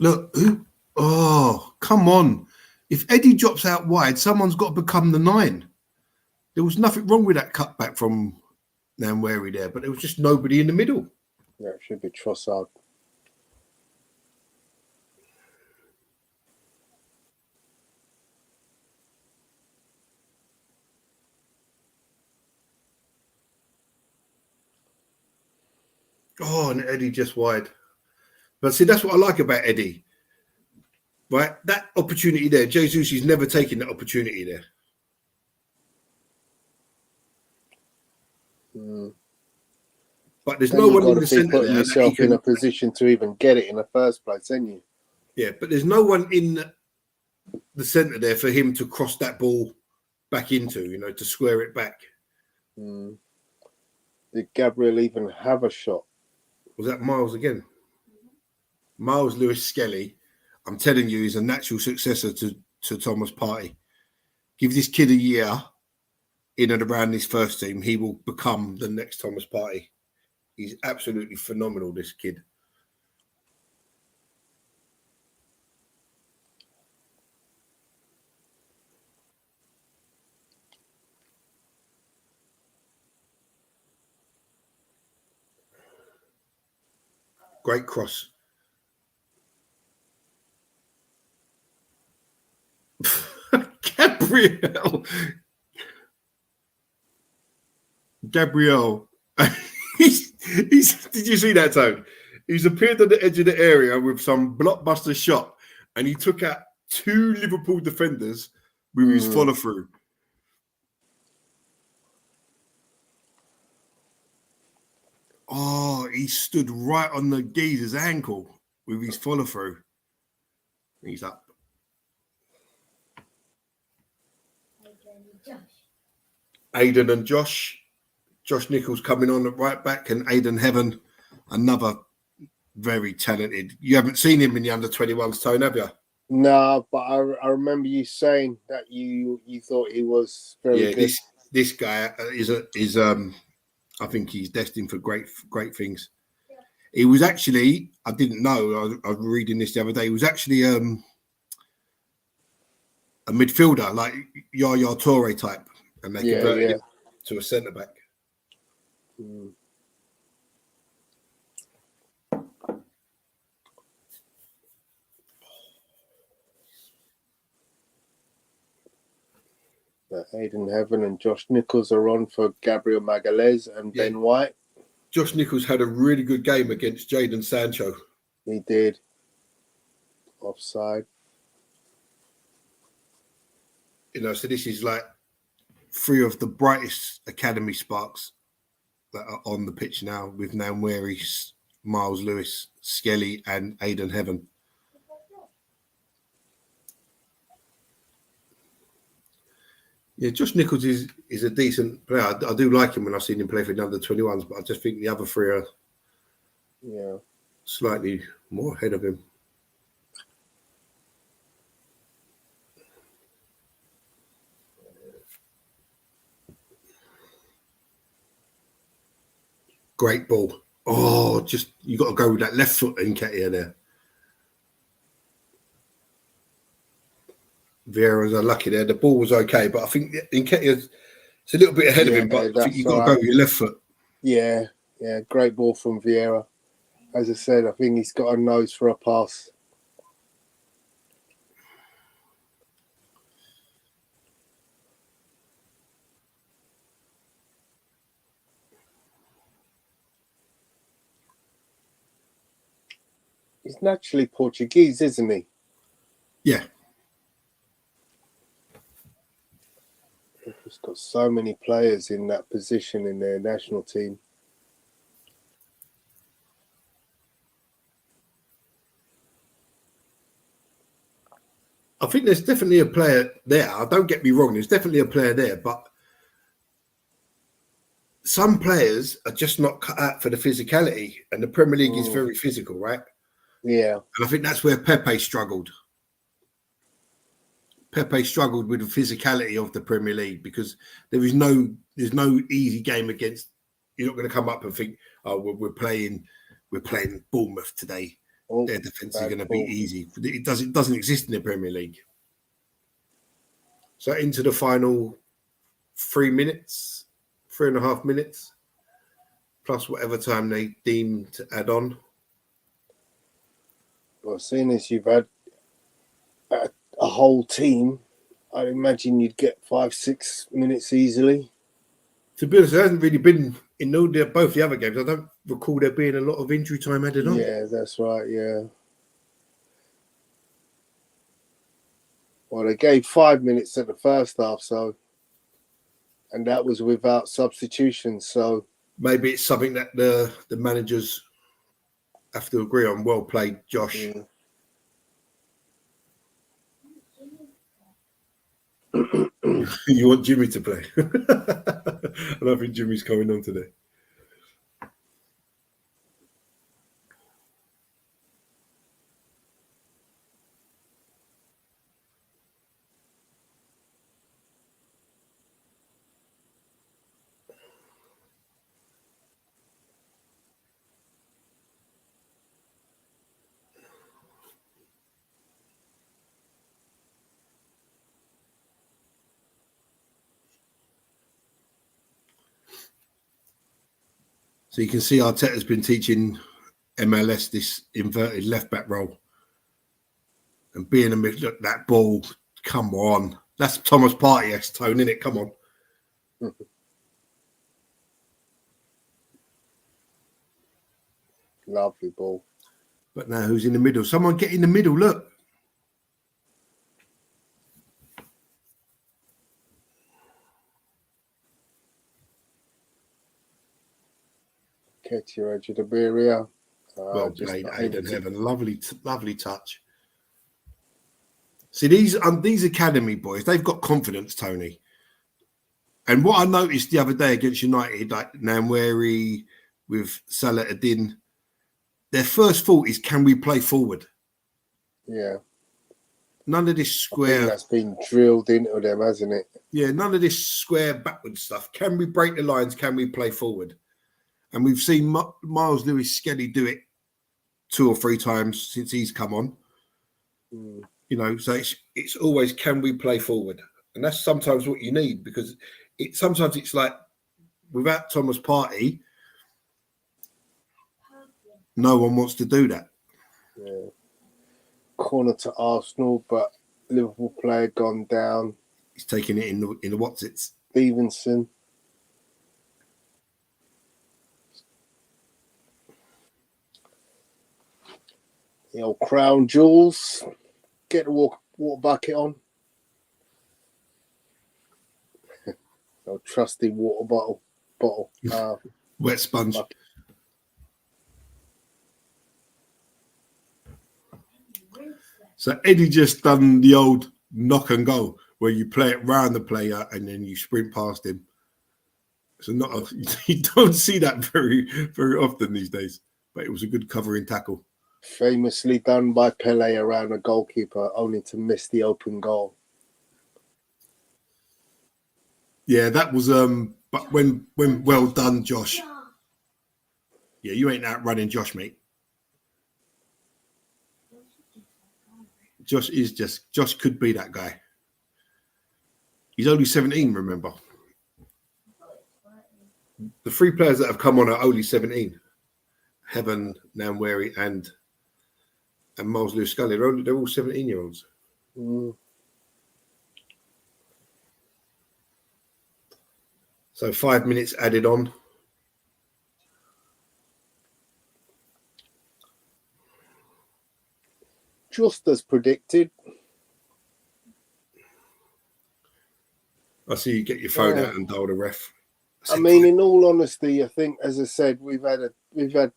Look, oh, come on. If Eddie drops out wide, someone's got to become the 9. There was nothing wrong with that cutback from Nwaneri there, but there was just nobody in the middle. Yeah, it should be Trossard. Oh, and Eddie just wide. But see, that's what I like about Eddie. right? That opportunity there, Jesus is never taking that opportunity there. But there's Then no you've one got in to the be centre putting there that he yourself in a can. position to even get it in the first place, ain't you? Yeah, but there's no one in the centre there for him to cross that ball back into, to square it back. Did Gabriel even have a shot? Was that Miles again? Miles Lewis Skelly, I'm telling you, is a natural successor to Thomas Partey. Give this kid a year in and around this first team, he will become the next Thomas Partey. He's absolutely phenomenal, this kid. Great cross. Gabriel. Did you see that, Tone? He's appeared on the edge of the area with some blockbuster shot, and he took out 2 Liverpool defenders with his follow through. Oh, he stood right on the geezer's ankle with his follow through. He's up. Aidan and Josh. Josh Nichols coming on at right back, and Aidan Heaven, another very talented. You haven't seen him in the under-21s, Tone, have you? No, but I remember you saying that you thought he was very good. This guy is I think he's destined for great things. He was actually, I didn't know, I was reading this the other day, he was actually a midfielder, like Yaya Toure type, and they converted him to a centre-back. Aidan Heaven and Josh Nichols are on for Gabriel Magalhaes and Ben White. Josh Nichols had a really good game against Jadon Sancho. He did. Offside. So this is like 3 of the brightest academy sparks that are on the pitch now, with Nwaneri, Miles Lewis, Skelly, and Aidan Heaven. Yeah, Josh Nichols is a decent player. I do like him when I've seen him play for the under-21s, but I just think the other 3 are slightly more ahead of him. Great ball. Oh, just you got to go with that left foot, Nketiah there. Vieira's unlucky there. The ball was okay, but I think Nketiah's a little bit ahead of him. But I think you've got to go with your left foot. Yeah, great ball from Vieira. As I said, I think he's got a nose for a pass. He's naturally Portuguese, isn't he? Yeah. He's got so many players in that position in their national team. I think there's definitely a player there. Don't get me wrong, there's definitely a player there, but some players are just not cut out for the physicality, and the Premier League is very physical, right? Yeah. And I think that's where Pepe struggled. Pepe struggled with the physicality of the Premier League, because there's no easy game against. You're not going to come up and think, oh, we're playing Bournemouth today. Their defence is going to be easy. It doesn't exist in the Premier League. So into the final 3 minutes, 3.5 minutes, plus whatever time they deem to add on. Well, seeing as you've had a whole team, I imagine you'd get 5-6 minutes easily. To be honest, there hasn't really been in both the other games. I don't recall there being a lot of injury time added on. Yeah, that's right. Yeah. Well, they gave 5 minutes at the first half, and that was without substitutions. So maybe it's something that the managers have to agree on. Well played, Josh. yeah. You want Jimmy to play? I don't think Jimmy's coming on today. So you can see Arteta's been teaching MLS this inverted left back role. And being a mid, look, that ball, come on. That's Thomas Partey's tone, isn't it? Come on. Lovely ball. But now who's in the middle? Someone get in the middle, look. Ketia Ejidabiria. Well played, Aidan Heaven. Lovely touch. See, these academy boys, they've got confidence, Tony. And what I noticed the other day against United, like Namweri with Salah Adin, their first thought is, can we play forward? Yeah. None of this square. That's been drilled into them, hasn't it? Yeah, none of this square backward stuff. Can we break the lines? Can we play forward? And we've seen Miles Lewis-Skelly do it 2 or 3 times since he's come on. Mm. You know, so it's always, can we play forward? And that's sometimes what you need, because sometimes it's like, without Thomas Partey, no one wants to do that. Yeah. Corner to Arsenal, but Liverpool player gone down. He's taking it in the what's-its. Stevenson. The old crown jewels. Get the water bucket on. No trusty water bottle. Wet sponge. Bucket. So Eddie just done the old knock and go, where you play it round the player and then you sprint past him. So you don't see that very, very often these days. But it was a good covering tackle. Famously done by Pele around a goalkeeper, only to miss the open goal. Yeah, that was but when well done, Josh. Yeah, you ain't outrunning Josh, mate. Josh could be that guy. He's only 17, remember. The 3 players that have come on are only 17. Heaven, Namweri, and Miles Lewis-Skelly. They're all 17-year-olds. Mm. So 5 minutes added on. Just as predicted. I see you get your phone out and dial the ref. I mean, in all honesty, I think, as I said, we've had the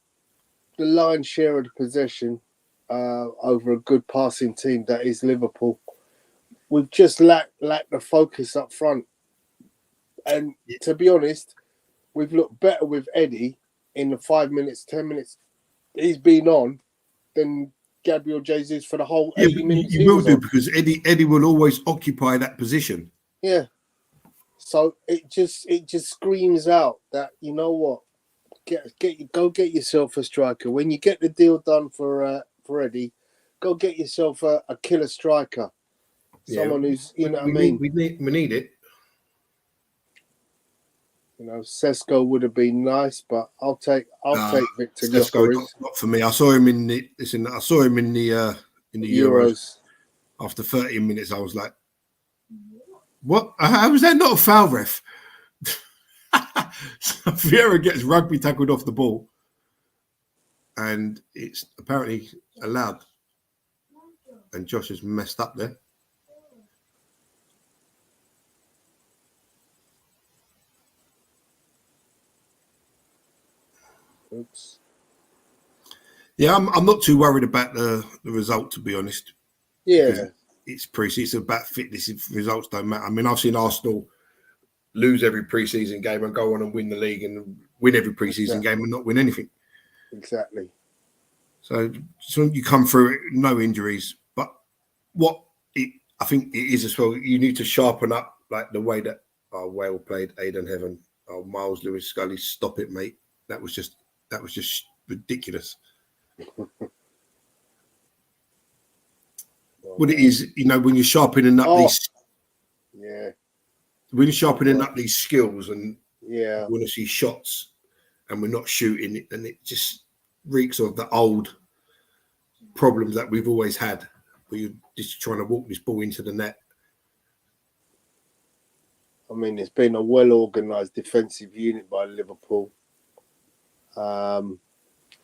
lion's share of the possession over a good passing team that is Liverpool. We've just lacked the focus up front, and to be honest, we've looked better with Eddie in the 5 minutes, 10 minutes he's been on than Gabriel Jesus for the whole 80 minutes. You will do, because Eddie will always occupy that position. Yeah. So it just screams out that, you know what, go get yourself a striker. When you get the deal done for Eddie, go get yourself a killer striker. Someone who's, you know what I mean. We need it. You know, Sesko would have been nice, but I'll take Victor Sesko, Gyökeres. not for me. I saw him in the Euros. After 13 minutes, I was like, what? How was that not a foul, ref? So Vieira gets rugby tackled off the ball, and it's apparently allowed. And Josh has messed up there. Oops. Yeah, I'm not too worried about the result, to be honest. Yeah. It's pre-season. It's about fitness. If results don't matter. I mean, I've seen Arsenal lose every pre-season game and go on and win the league, and win every pre-season game and not win anything. Exactly. So you come through it, no injuries. But I think it is as well, you need to sharpen up like the way that Wales played Aidan Heaven, Miles Lewis Scully. Stop it, mate. That was just ridiculous. What it is, when you're sharpening up these skills, and we want to see shots, and we're not shooting it, and it just reeks of the old problems that we've always had, where you're just trying to walk this ball into the net. I mean, it's been a well-organised defensive unit by Liverpool.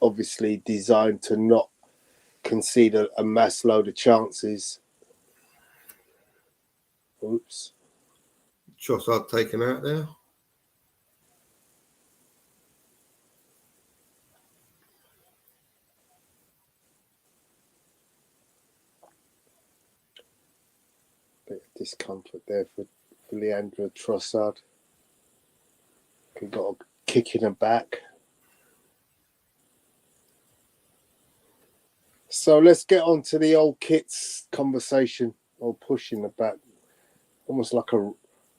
Obviously designed to not concede a mass load of chances. Oops. Trossard taken out there. Bit of discomfort there for Leandro Trossard. He got a kick in the back. So let's get on to the old kits conversation, or push in the back. Almost like a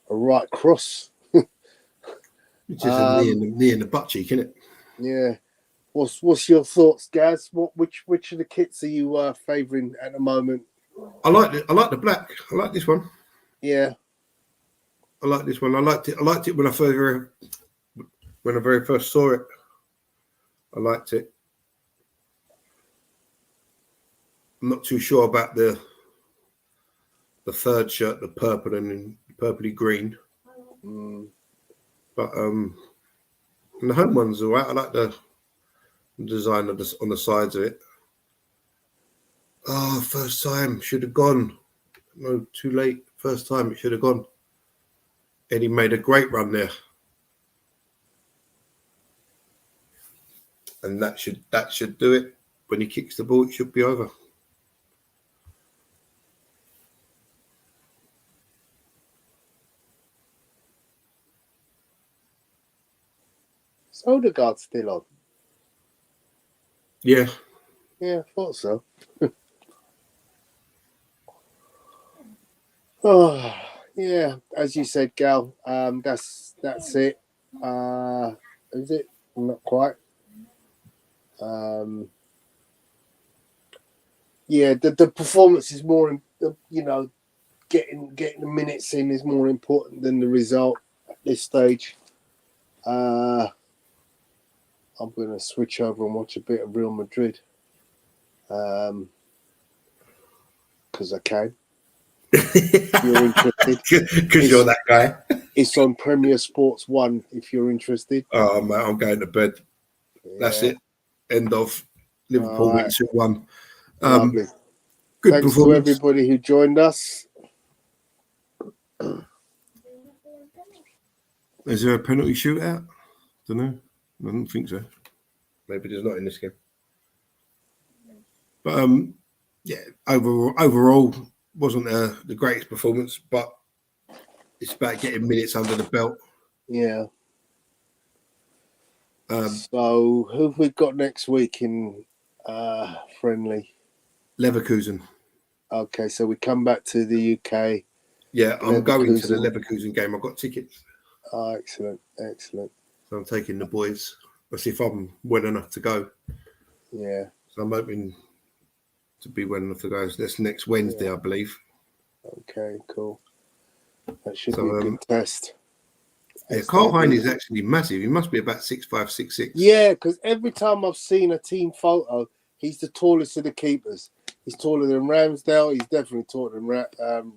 right cross. It's just a knee in the butt cheek, isn't it? Yeah. What's your thoughts, Gaz? Which of the kits are you favouring at the moment? I like the black. I like this one. Yeah. I like this one. I liked it when I very first saw it. I liked it. I'm not too sure about the third shirt, the purple and purpley green. But and the home one's all right. I like the design of on the sides of it. Oh, first time, should have gone. No, too late. First time, it should have gone. Eddie made a great run there. And that should do it. When he kicks the ball, it should be over. Is Odegaard still on? Yeah. Yeah, I thought so. Oh, yeah. As you said, Gal, that's it. Is it? Not quite. Yeah, the performance is more, getting the minutes in is more important than the result at this stage. I'm going to switch over and watch a bit of Real Madrid, because I can. If you're interested, because you're that guy. It's on Premier Sports 1 if you're interested. Oh, mate, I'm going to bed. Yeah. That's it. End of. Liverpool win 2-1. Lovely. Good Thanks to everybody who joined us. Is there a penalty shootout? Don't know. I don't think so. Maybe there's not in this game. But yeah, overall wasn't the greatest performance, but it's about getting minutes under the belt. Yeah. So who have we got next week in friendly? Leverkusen. Okay, so we come back to the UK. Yeah, I'm going to the Leverkusen game. I've got tickets. Oh, excellent. So I'm taking the boys. Let's see if I'm well enough to go. Yeah. So I'm hoping to be well enough to go. That's next Wednesday, I believe. Okay, cool. That should be a good test. Yeah, Carl Hein is actually massive. He must be about 6'5", 6'6". Yeah, because every time I've seen a team photo, he's the tallest of the keepers. He's taller than Ramsdale. He's definitely taller than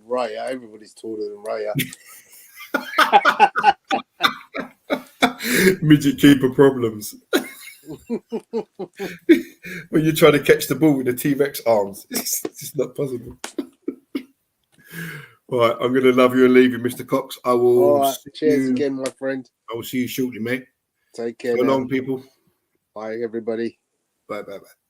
Raya. Everybody's taller than Raya. Midget keeper problems. When you're trying to catch the ball with the T-Rex arms, it's just not possible. All right, I'm going to love you and leave you, Mr. Cox. I will. All right, cheers again, my friend. I will see you shortly, mate. Take care. So long, people. Bye, everybody. Bye, bye, bye.